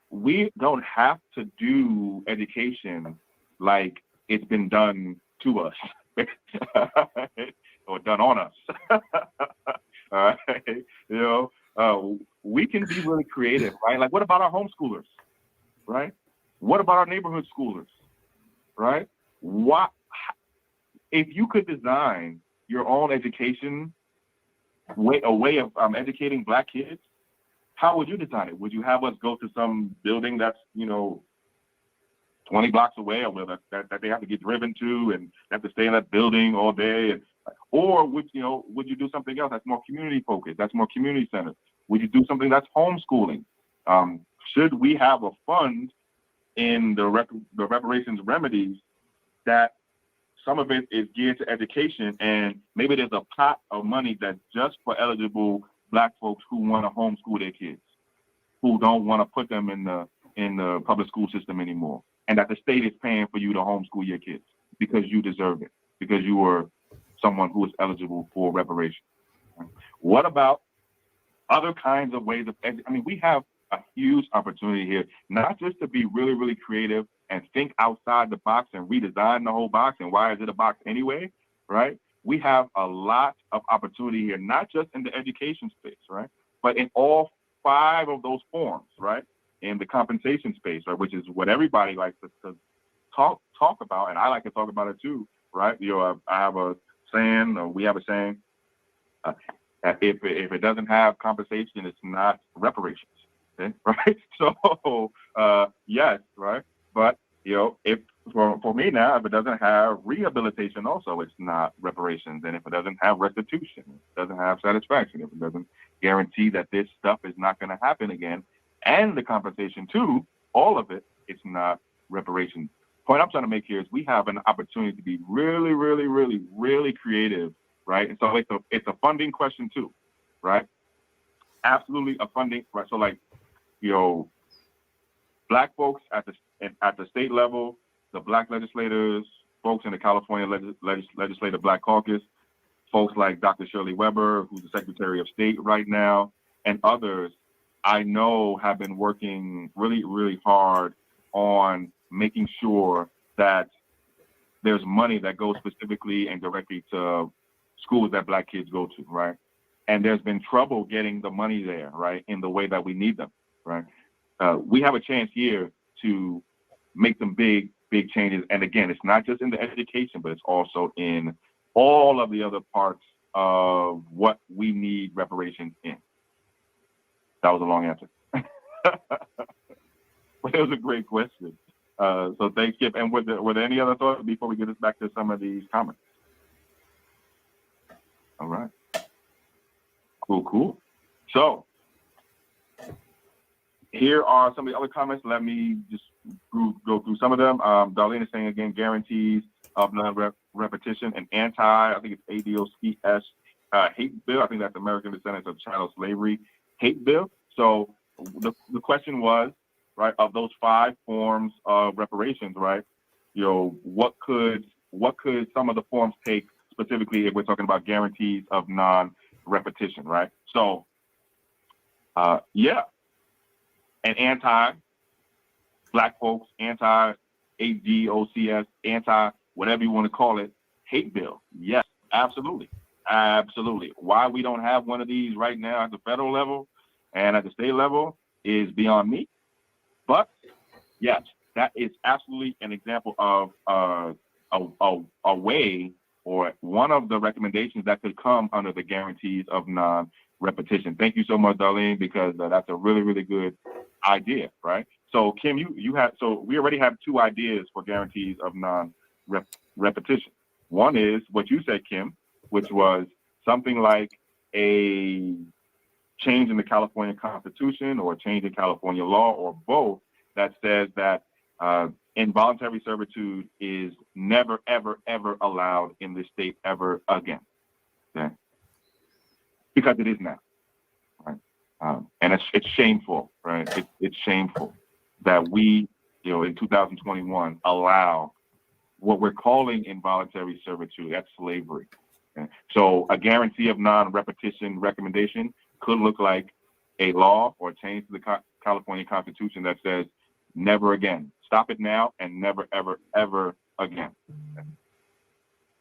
We don't have to do education like it's been done to us or done on us. All right. We can be really creative, right? What about our homeschoolers, right? What about our neighborhood schoolers, right? If you could design your own education a way of educating Black kids, how would you design it? Would you have us go to some building that's 20 blocks away, or that they have to get driven to and have to stay in that building all day? Or would you do something else that's more community focused, that's more community centered? Would you do something that's homeschooling? Should we have a fund in the reparations remedies that some of it is geared to education, and maybe there's a pot of money that's just for eligible Black folks who want to homeschool their kids, who don't want to put them in the public school system anymore, and that the state is paying for you to homeschool your kids because you deserve it, because you were someone who is eligible for reparations. What about other kinds of ways of we have a huge opportunity here, not just to be really, really creative and think outside the box and redesign the whole box. And why is it a box anyway, right? We have a lot of opportunity here, not just in the education space, right? But in all 5 of those forms, right? In the compensation space, right? Which is what everybody likes to talk about. And I like to talk about it too, right? I have a saying, or we have a saying, if it doesn't have compensation, it's not reparations. Okay? Right? So yes, right. But if for me now, if it doesn't have rehabilitation, also it's not reparations. And if it doesn't have restitution, it doesn't have satisfaction, if it doesn't guarantee that this stuff is not going to happen again, and the compensation too, all of it, it's not reparations. Point I'm trying to make here is we have an opportunity to be really, really, really, really creative, right? And so it's a funding question too, right? Absolutely a funding, right? So Black folks at the state level, the Black legislators, folks in the California Legislative Black Caucus, folks like Dr. Shirley Weber, who's the Secretary of State right now, and others I know have been working really, really hard on making sure that there's money that goes specifically and directly to schools that Black kids go to, right? And there's been trouble getting the money there, right, in the way that we need them, right? We have a chance here to make some big changes. And again, it's not just in the education, but it's also in all of the other parts of what we need reparations in. That was a long answer. But it was a great question. So thanks, Kip. And were there any other thoughts before we get us back to some of these comments? All right. Cool. So here are some of the other comments. Let me just go through some of them. Darlene is saying again, guarantees of non-repetition and I think it's ADOCS hate bill. I think that's American Descendants of Chattel Slavery hate bill. So the question was, right, of those 5 forms of reparations, right, you know, what could some of the forms take specifically if we're talking about guarantees of non-repetition, right? So, an anti-Black folks, anti-ADOCS, anti-whatever you want to call it, hate bill. Yes, absolutely. Why we don't have one of these right now at the federal level and at the state level is beyond me. But yes, that is absolutely an example of a way or one of the recommendations that could come under the guarantees of non-repetition. Thank you so much, Darlene, because that's a really, really good idea, right? So Kim, we already have 2 ideas for guarantees of non-repetition. One is what you said, Kim, which was something like a change in the California Constitution or a change in California law or both that says that involuntary servitude is never, ever, ever allowed in this state ever again. Okay? Because it is now. Right? And it's shameful, right? It's shameful that we, in 2021, allow what we're calling involuntary servitude. That's slavery. Okay? So a guarantee of non-repetition recommendation could look like a law or a change to the California Constitution that says never again. Stop it now and never, ever, ever again. Okay?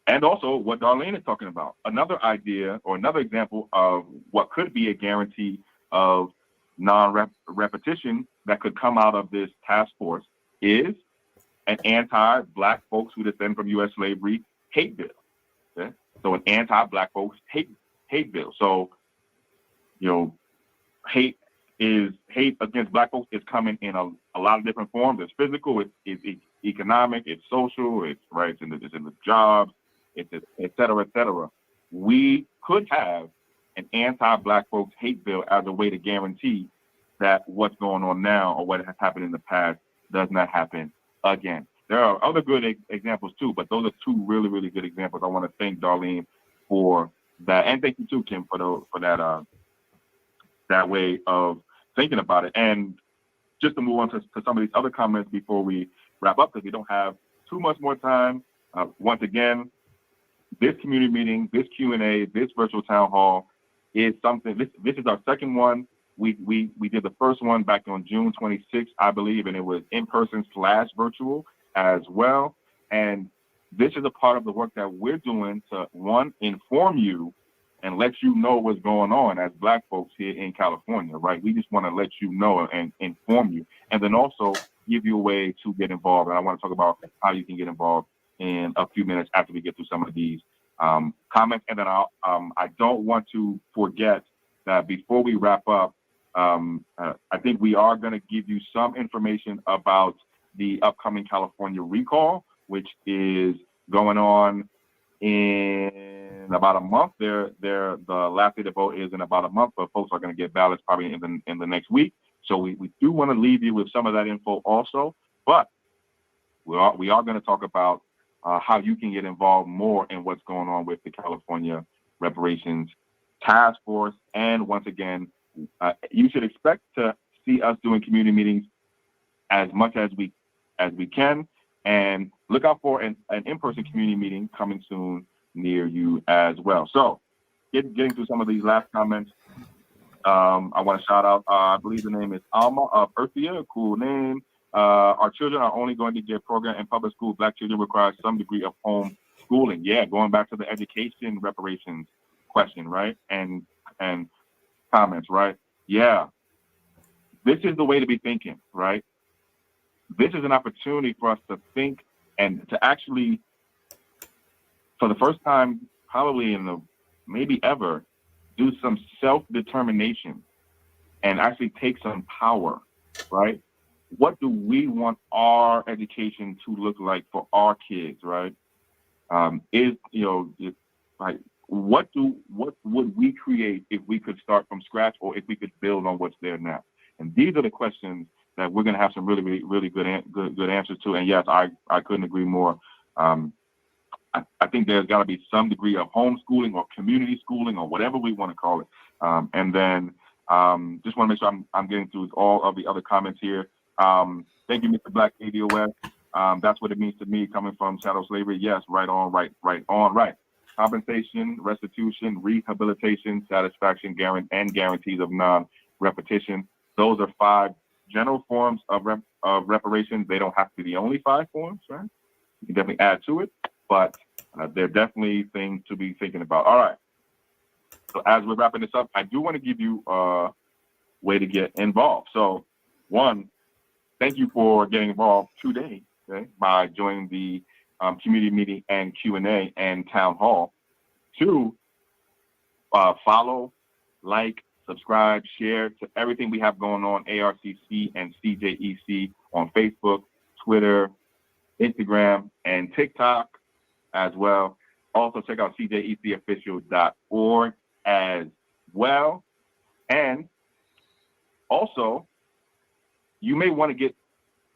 And also what Darlene is talking about, another idea or another example of what could be a guarantee of non-repetition that could come out of this task force is an anti-Black folks who descend from U.S. slavery hate bill. Okay? So an anti-Black folks hate bill. So, hate against Black folks is coming in a lot of different forms. It's physical, it's economic, it's social, it's in the jobs, it's et cetera. We could have an anti-Black folks hate bill as a way to guarantee that what's going on now or what has happened in the past does not happen again. There are other good examples too, but those are 2 really, really good examples. I want to thank Darlene for that, and thank you too, Kim, for that way of thinking about it. And just to move on to some of these other comments before we wrap up, because we don't have too much more time. Once again, this community meeting, this Q&A, this virtual town hall is something. This is our second one. We did the first one back on June 26th, I believe, and it was in person / virtual as well. And this is a part of the work that we're doing to, one, inform you and let you know what's going on as Black folks here in California, right? We just want to let you know and inform you, and then also give you a way to get involved. And I want to talk about how you can get involved in a few minutes after we get through some of these comments. And then I don't want to forget that before we wrap up, I think we are going to give you some information about the upcoming California recall, which is going on in about a month. The last day to vote is in about a month, but folks are going to get ballots probably in the next week. So we do want to leave you with some of that info also, but we are going to talk about how you can get involved more in what's going on with the California Reparations Task Force. And once again, you should expect to see us doing community meetings as much as we can, and look out for an in-person community meeting coming soon near you as well. So getting through some of these last comments, I want to shout out, I believe the name is Alma Perthia, cool name. Our children are only going to get program in public school. Black children require some degree of home schooling. Yeah, going back to the education reparations question, right? And comments, right? Yeah, this is the way to be thinking, right? This is an opportunity for us to think and to actually, for the first time, probably in the maybe ever, do some self-determination and actually take some power, right? What do we want our education to look like for our kids, right? Like what would we create if we could start from scratch, or if we could build on what's there now? And these are the questions that we're going to have some really good answers to. And yes, I couldn't agree more. I think there's got to be some degree of homeschooling or community schooling or whatever we want to call it. And then just want to make sure I'm getting through all of the other comments here. Thank you, Mr. Black ADOS. That's what it means to me, coming from chattel slavery. Yes, right on, right. Compensation, restitution, rehabilitation, satisfaction, and guarantees of non-repetition. Those are 5 general forms of reparations. They don't have to be the only 5 forms, right? You can definitely add to it, but they're definitely things to be thinking about. All right. So as we're wrapping this up, I do want to give you a way to get involved. So 1, thank you for getting involved today, okay, by joining the community meeting and Q&A and town hall. 2, follow, like, subscribe, share to everything we have going on, ARCC and CJEC on Facebook, Twitter, Instagram, and TikTok as well. Also check out cjecofficial.org as well. And also, you may want to get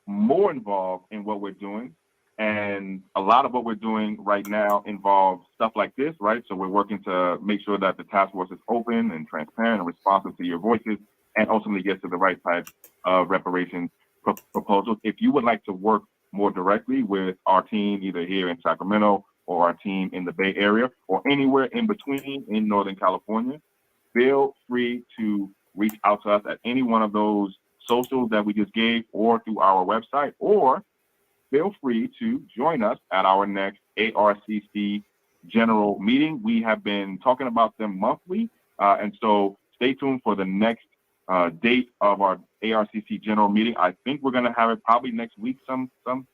more involved in what we're doing. And a lot of what we're doing right now involves stuff like this, right? So we're working to make sure that the task force is open and transparent and responsive to your voices, and ultimately gets to the right type of reparations proposals. If you would like to work more directly with our team, either here in Sacramento or our team in the Bay Area or anywhere in between in Northern California, feel free to reach out to us at any one of those socials that we just gave, or through our website, or feel free to join us at our next ARCC general meeting. We have been talking about them monthly, and so stay tuned for the next date of our ARCC general meeting. I think we're going to have it probably next week sometime.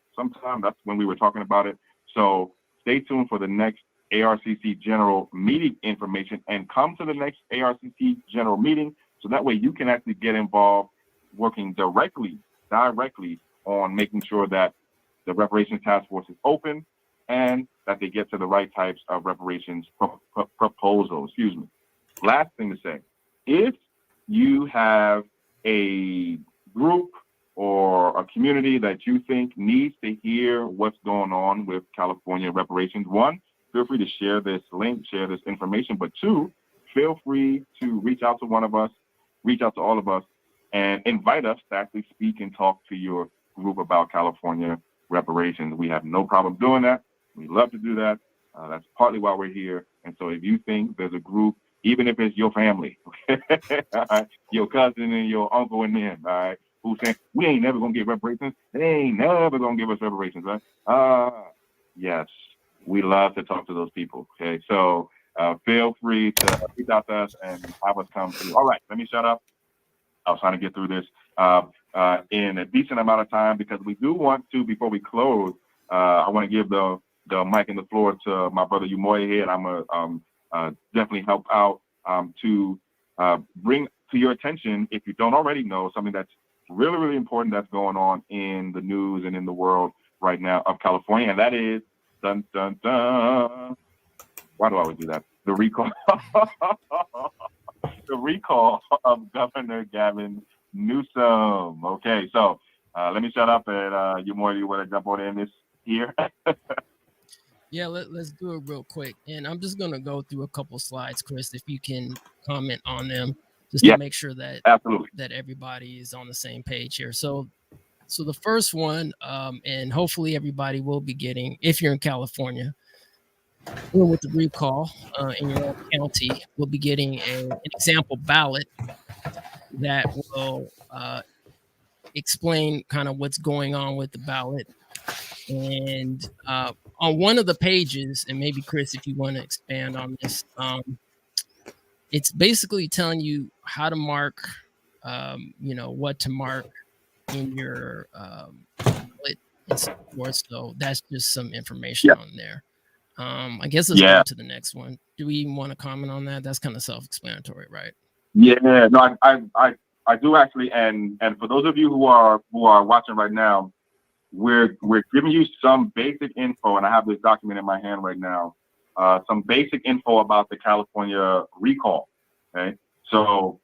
That's when we were talking about it. So stay tuned for the next ARCC general meeting information, and come to the next ARCC general meeting so that way you can actually get involved working directly on making sure that the Reparations Task Force is open and that they get to the right types of reparations proposals. Excuse me. Last thing to say, if you have a group or a community that you think needs to hear what's going on with California reparations, 1, feel free to share this link, share this information, but 2, feel free to reach out to one of us, reach out to all of us, and invite us to actually speak and talk to your group about California reparations. We have no problem doing that. We love to do that. That's partly why we're here. And so if you think there's a group, even if it's your family, right, your cousin and your uncle and them, all right, who saying, we ain't never going to get reparations. They ain't never going to give us reparations, right? Yes, we love to talk to those people, okay? So feel free to reach out to us and have us come through. All right, let me shut up. I was trying to get through this in a decent amount of time, because we do want to, before we close, I want to give the mic and the floor to my brother Umoya here, and I'm going to definitely help out to bring to your attention, if you don't already know, something that's really, really important that's going on in the news and in the world right now of California, and that is, dun, dun, dun. Why do I always do that? The recall. The recall of Governor Gavin Newsom. Okay, so let me shut up, and you want to jump on in this here?
Yeah, let's do it real quick. And I'm just going to go through a couple slides, Chris, if you can comment on them, just to make sure that
absolutely
that everybody is on the same page here. So the first one, and hopefully everybody will be getting, if you're in California, with the recall in your own county, we'll be getting an example ballot that will explain kind of what's going on with the ballot. And on one of the pages, and maybe Chris, if you want to expand on this, it's basically telling you how to mark, what to mark in your ballot and so forth. So that's just some information on there. I guess let's go to the next one. Do we even want to comment on that? That's kind of self-explanatory, right?
Yeah, no, I do actually, and for those of you who are watching right now, we're giving you some basic info, and I have this document in my hand right now. Some basic info about the California recall. Okay, so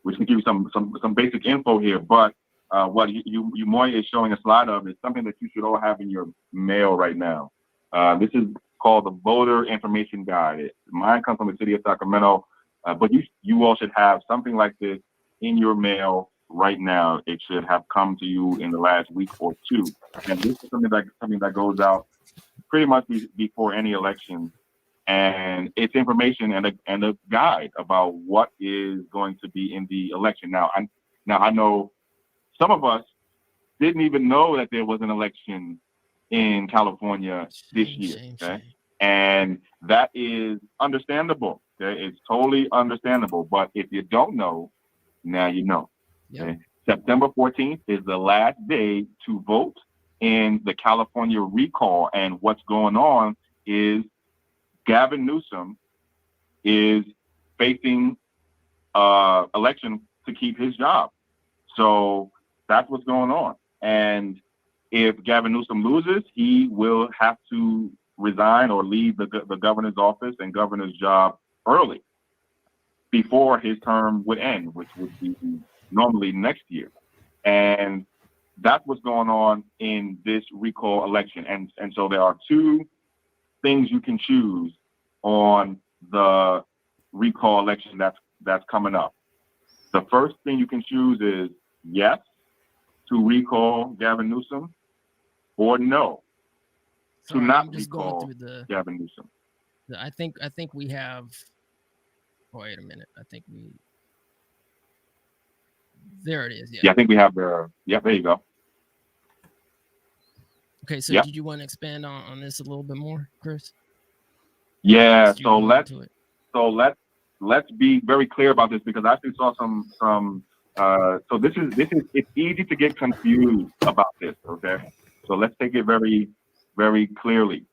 we can give you some basic info here, but what Yumoy is showing a slide of is something that you should all have in your mail right now. This is called the Voter Information Guide. Mine comes from the city of Sacramento, but you all should have something like this in your mail right now. It should have come to you in the last week or two. And this is something that goes out pretty much before any election. And it's information and a guide about what is going to be in the election. Now I know some of us didn't even know that there was an election in California this year. Okay? And that is understandable. Okay? It's totally understandable. But if you don't know, now you know.
Yep.
Okay? September 14th is the last day to vote in the California recall. And what's going on is Gavin Newsom is facing election to keep his job. So that's what's going on. And if Gavin Newsom loses, he will have to resign or leave the governor's office and governor's job early before his term would end, which would be normally next year. And that's what's going on in this recall election. And so there are two things you can choose on the recall election that's coming up. The first thing you can choose is yes to recall Gavin Newsom, or no to not recall Gavin Newsom.
I think we have. Oh, wait a minute. I think we. There it is.
Yeah, I think we have the. Yeah, there you go.
Okay, so did you want to expand on this a little bit more, Chris?
Yeah, so let's be very clear about this, because I actually saw some so this is it's easy to get confused about this, okay? So let's take it very, very clearly.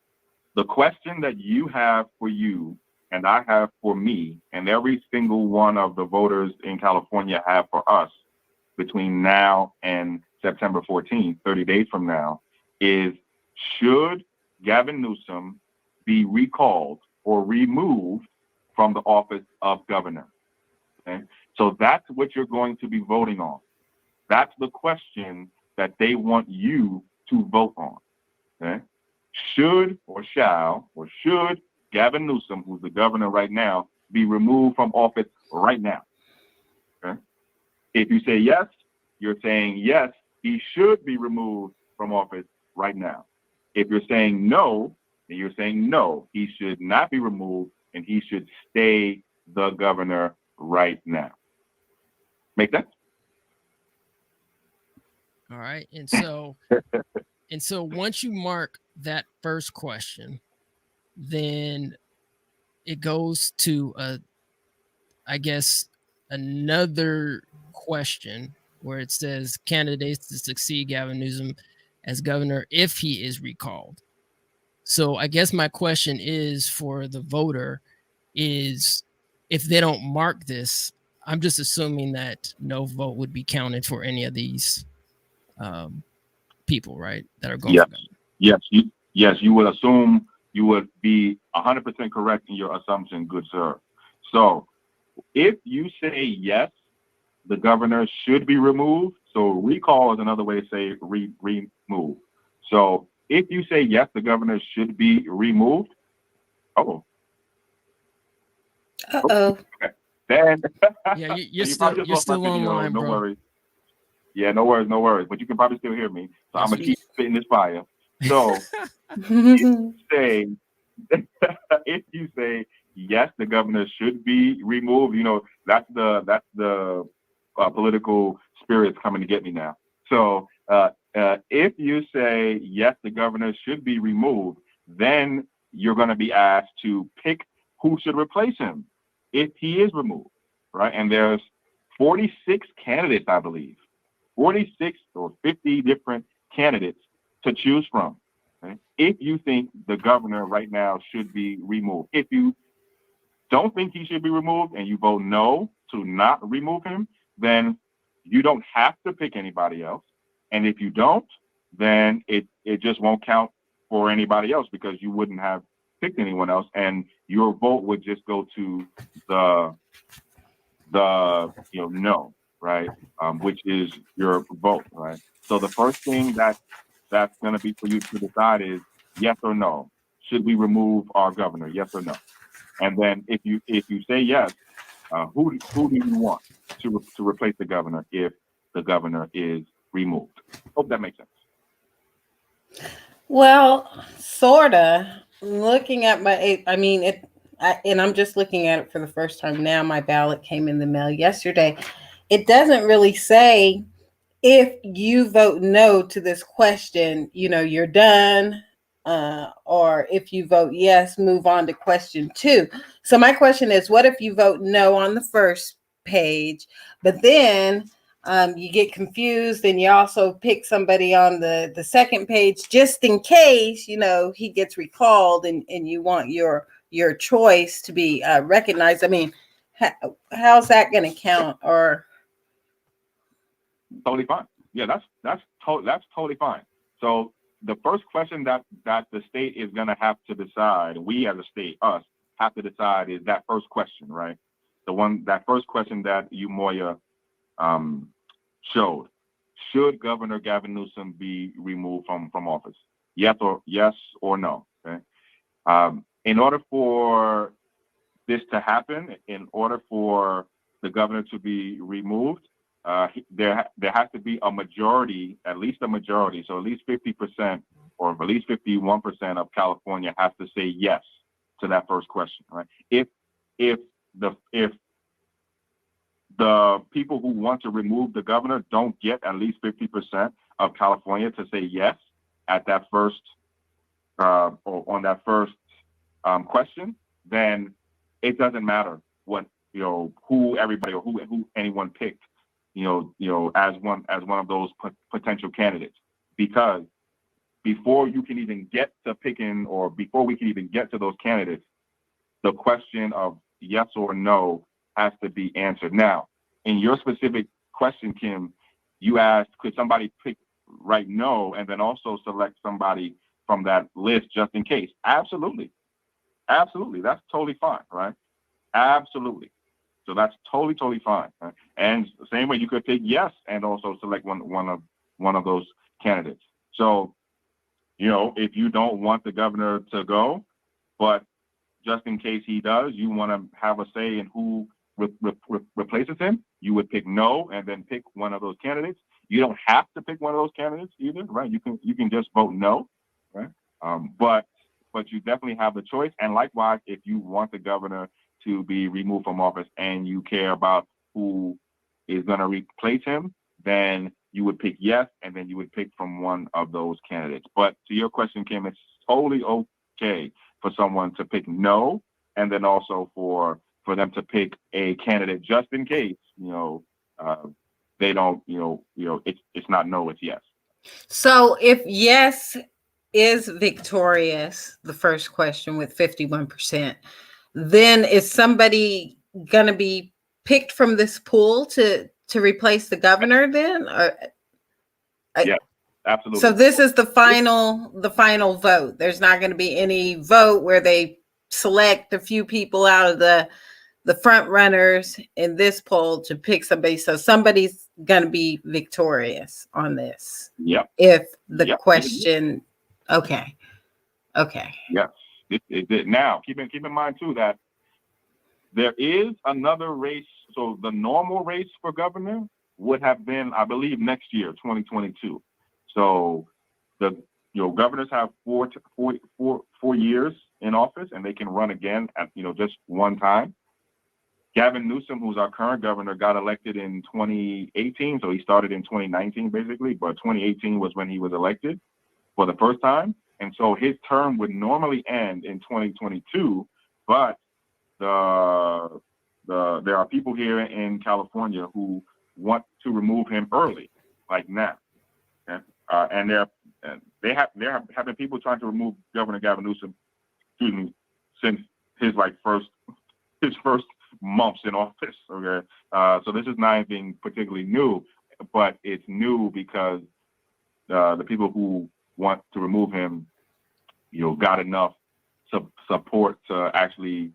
The question that you have for you and I have for me, and every single one of the voters in California have for us between now and September 14th, 30 days from now, is should Gavin Newsom be recalled or removed from the office of governor? Okay? So that's what you're going to be voting on. That's the question that they want you to vote on. Okay? Should or shall or should Gavin Newsom, who's the governor right now, be removed from office right now? Okay? If you say yes, you're saying yes, he should be removed from office right now. If you're saying no, then you're saying no, he should not be removed and he should stay the governor right now. Make sense?
All right. And so once you mark that first question, then it goes to I guess another question where it says candidates to succeed Gavin Newsom as governor if he is recalled. So I guess my question is for the voter is, if they don't mark this, I'm just assuming that no vote would be counted for any of these people, right? That are going for governor.
Yes, you would assume, you would be 100% correct in your assumption, good sir. So if you say yes, the governor should be removed. So recall is another way to say remove. So if you say yes, the governor should be removed.
Uh-oh.
Okay. Then
yeah, you're still online,
no
bro.
worries. Yeah, no worries. But you can probably still hear me. So I'm gonna keep spitting this fire. So if you say yes, the governor should be removed, that's the political spirits coming to get me now. So if you say yes, the governor should be removed, then you're going to be asked to pick who should replace him if he is removed, right? And there's 46 candidates, I believe, 46 or 50 different candidates to choose from. Okay? If you think the governor right now should be removed, if you don't think he should be removed and you vote no to not remove him, then you don't have to pick anybody else. And if you don't, then it just won't count for anybody else because you wouldn't have picked anyone else, and your vote would just go to the no, right? Which is your vote, right? So the first thing that's going to be for you to decide is yes or no. Should we remove our governor? Yes or no? And then if you say yes, who do you want to replace the governor if the governor is removed? Hope that makes sense.
Well, sorta. Looking at and I'm just looking at it for the first time now. My ballot came in the mail yesterday. It doesn't really say if you vote no to this question, you're done. Or if you vote yes, move on to question 2. So my question is, what if you vote no on the first page, but then you get confused and you also pick somebody on the second page just in case, he gets recalled and you want your choice to be recognized. I mean, how's that going to count? Or
Totally fine. Yeah, that's totally fine. So the first question that the state is going to have to decide, we as a state, us, have to decide is that first question, right? That first question that you, Moya, showed. Should Governor Gavin Newsom be removed from office? Yes or no. Okay. In order for this to happen, in order for the governor to be removed, there has to be a majority, at least a majority, so at least 50% or at least 51% of California has to say yes to that first question, right? If the people who want to remove the governor don't get at least 50% of California to say yes at that first or on that first question, then it doesn't matter what who everybody or who anyone picked, as one of those potential candidates, because before you can even get to picking or before we can even get to those candidates, the question of yes or no has to be answered. Now, in your specific question, Kim, you asked, could somebody pick right no and then also select somebody from that list just in case? Absolutely. Absolutely. That's totally fine, right? Absolutely. So that's totally fine. Right? And the same way you could pick yes and also select one of those candidates. So, if you don't want the governor to go, but just in case he does, you want to have a say in who replaces him, you would pick no and then pick one of those candidates. You don't have to pick one of those candidates either, right? You can just vote no, right? But you definitely have the choice. And likewise, if you want the governor to be removed from office and you care about who is going to replace him, then you would pick yes, and then you would pick from one of those candidates. But to your question, Kim, it's totally okay for someone to pick no, and then also for them to pick a candidate just in case, they don't, it's not no, it's yes.
So if yes is victorious, the first question with 51%, then is somebody going to be picked from this pool to replace the governor then?
Yeah, absolutely.
So this is the final vote. There's not going to be any vote where they select a few people out of the front runners in this poll to pick somebody. So somebody's going to be victorious on this.
Yep.
If the question, okay.
Yes. Now, keep in mind too that there is another race. So the normal race for governor would have been, I believe, next year, 2022. So the governors have 4 years in office, and they can run again at just one time. Gavin Newsom, who's our current governor, got elected in 2018. So he started in 2019, basically, but 2018 was when he was elected for the first time. And so his term would normally end in 2022, but there are people here in California who want to remove him early, like now. Okay? And there have been people trying to remove Governor Gavin Newsom, since his first months in office. Okay, so this is not anything particularly new, but it's new because the people who want to remove him, got enough support to actually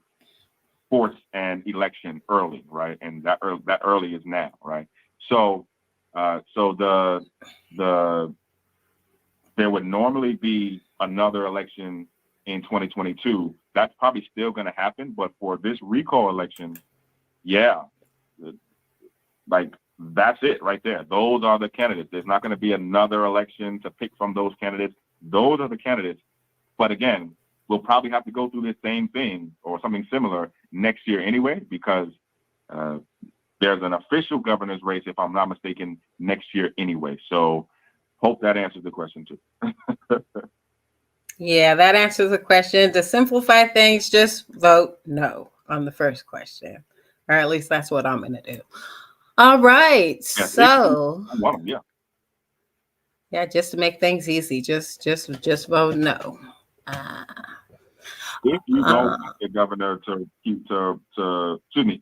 force an election early, right? And that early is now, right? So there would normally be another election in 2022. That's probably still going to happen, but for this recall election, yeah, like that's it right there. Those are the candidates. There's not going to be another election to pick from those candidates. Those are the candidates. But again, we'll probably have to go through the same thing or something similar next year anyway, because there's an official governor's race, if I'm not mistaken, next year anyway. So hope that answers the question too.
Yeah, that answers the question. To simplify things, just vote no on the first question, or at least that's what I'm going to do. All right.
Yeah,
So,
yeah,
just to make things easy, just vote no.
If you don't want the governor to keep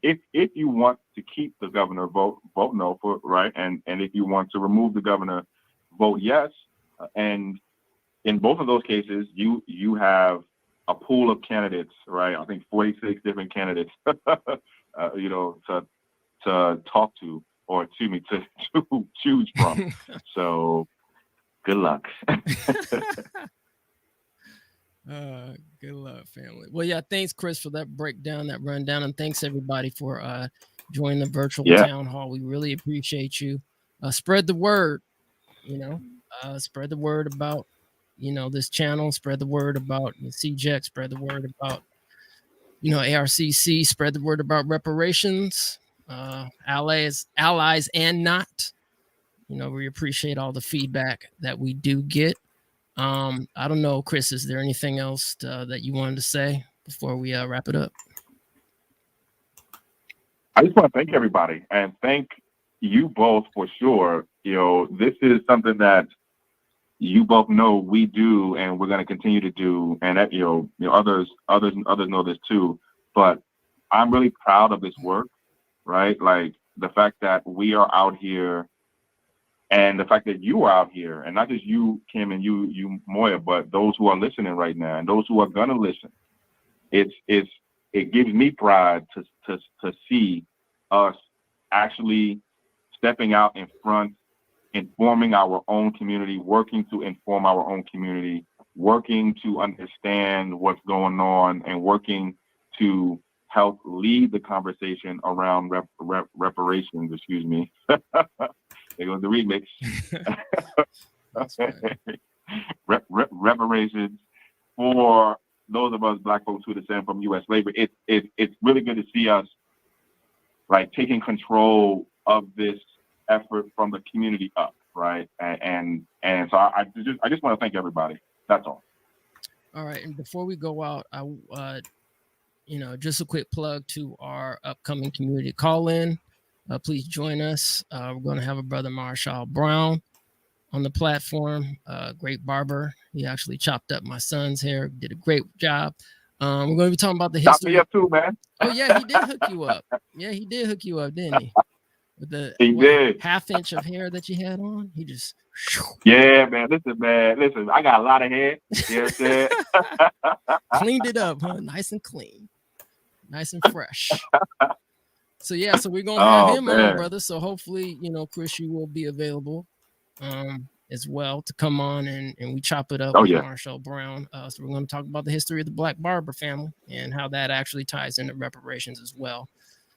if you want to keep the governor, vote no for right, and if you want to remove the governor, vote yes. And in both of those cases, you have a pool of candidates, right? I think 46 different candidates, to talk to, or to choose from. So good luck.
Good luck, family. Well, yeah, thanks, Chris, for that breakdown, that rundown, and thanks everybody for joining the virtual town hall. We really appreciate you. Spread the word, spread the word about, this channel, spread the word about CJEC, spread the word about, ARCC, spread the word about reparations, allies and not. We appreciate all the feedback that we do get. I don't know, Chris, is there anything else that you wanted to say before we wrap it up?
I just want to thank everybody and thank you both for sure. This is something that you both know we do, and we're going to continue to do. And that, others know this too. But I'm really proud of this work, right? Like the fact that we are out here, and the fact that you are out here, and not just you, Kim, and you, Moya, but those who are listening right now and those who are gonna listen. It gives me pride to see us actually stepping out in front, informing our own community, working to inform our own community, working to understand what's going on, and working to help lead the conversation around reparations. Excuse me. There goes the remix. Reparations for those of us Black folks who descend from U.S. slavery. It's really good to see us like taking control of this effort from the community up, right? And so I just want to thank everybody. That's all.
All right, and before we go out, just a quick plug to our upcoming community call-in. Please join us. We're going to have a brother Marshall Brown on the platform. Great barber. He actually chopped up my son's hair. Did a great job. We're going to be talking about the history.
Chop me up too, man.
Oh yeah, he did hook you up. Yeah, he did hook you up, didn't he? With
the
half inch of hair that you had on, he just.
Yeah, man. Listen. I got a lot of hair. You know
Cleaned it up, huh? Nice and clean, nice and fresh. So we're gonna have him on, brother. So hopefully, Chris, you will be available as well to come on and we chop it up with Marshall Brown. So we're going to talk about the history of the Black Barber family and how that actually ties into reparations as well.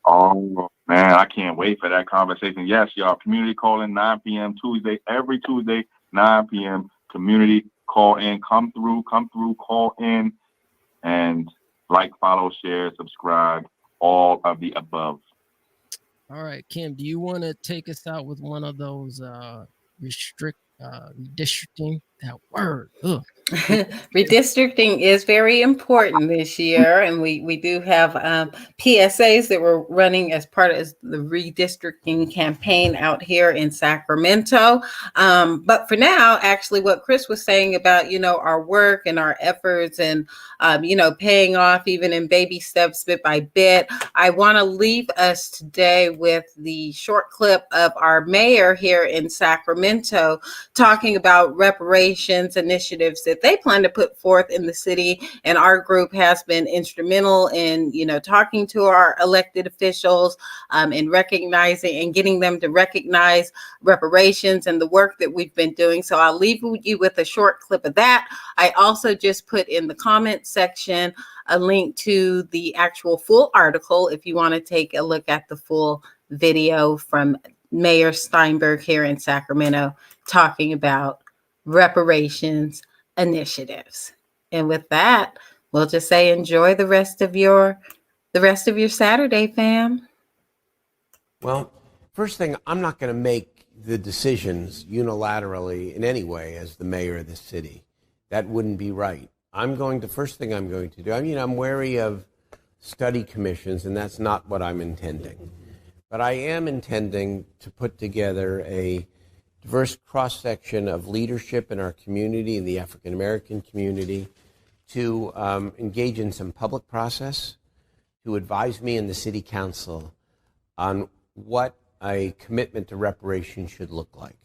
Oh man, I can't wait for that conversation. Yes, y'all. Community call in 9 p.m. Tuesday, every Tuesday, 9 p.m. Community call in. Come through, call in, and like, follow, share, subscribe. all of the above.
All right, Kim, do you want to take us out with one of those redistricting? That word. Ugh.
Redistricting is very important this year, and we do have PSAs that we're running as part of the redistricting campaign out here in Sacramento. But for now, actually, what Chris was saying about, our work and our efforts and, paying off even in baby steps, bit by bit, I want to leave us today with the short clip of our mayor here in Sacramento talking about reparations initiatives that they plan to put forth in the city. And our group has been instrumental in, talking to our elected officials and recognizing and getting them to recognize reparations and the work that we've been doing. So I'll leave you with a short clip of that. I also just put in the comment section a link to the actual full article if you want to take a look at the full video from Mayor Steinberg here in Sacramento talking about reparations initiatives. And with that, we'll just say enjoy the rest of your Saturday, fam.
Well, first thing, I'm not going to make the decisions unilaterally in any way as the mayor of this city. That wouldn't be right. First thing I'm going to do, I'm wary of study commissions, and that's not what I'm intending. But I am intending to put together a diverse cross-section of leadership in our community, in the African-American community, to engage in some public process, to advise me and the city council on what a commitment to reparations should look like.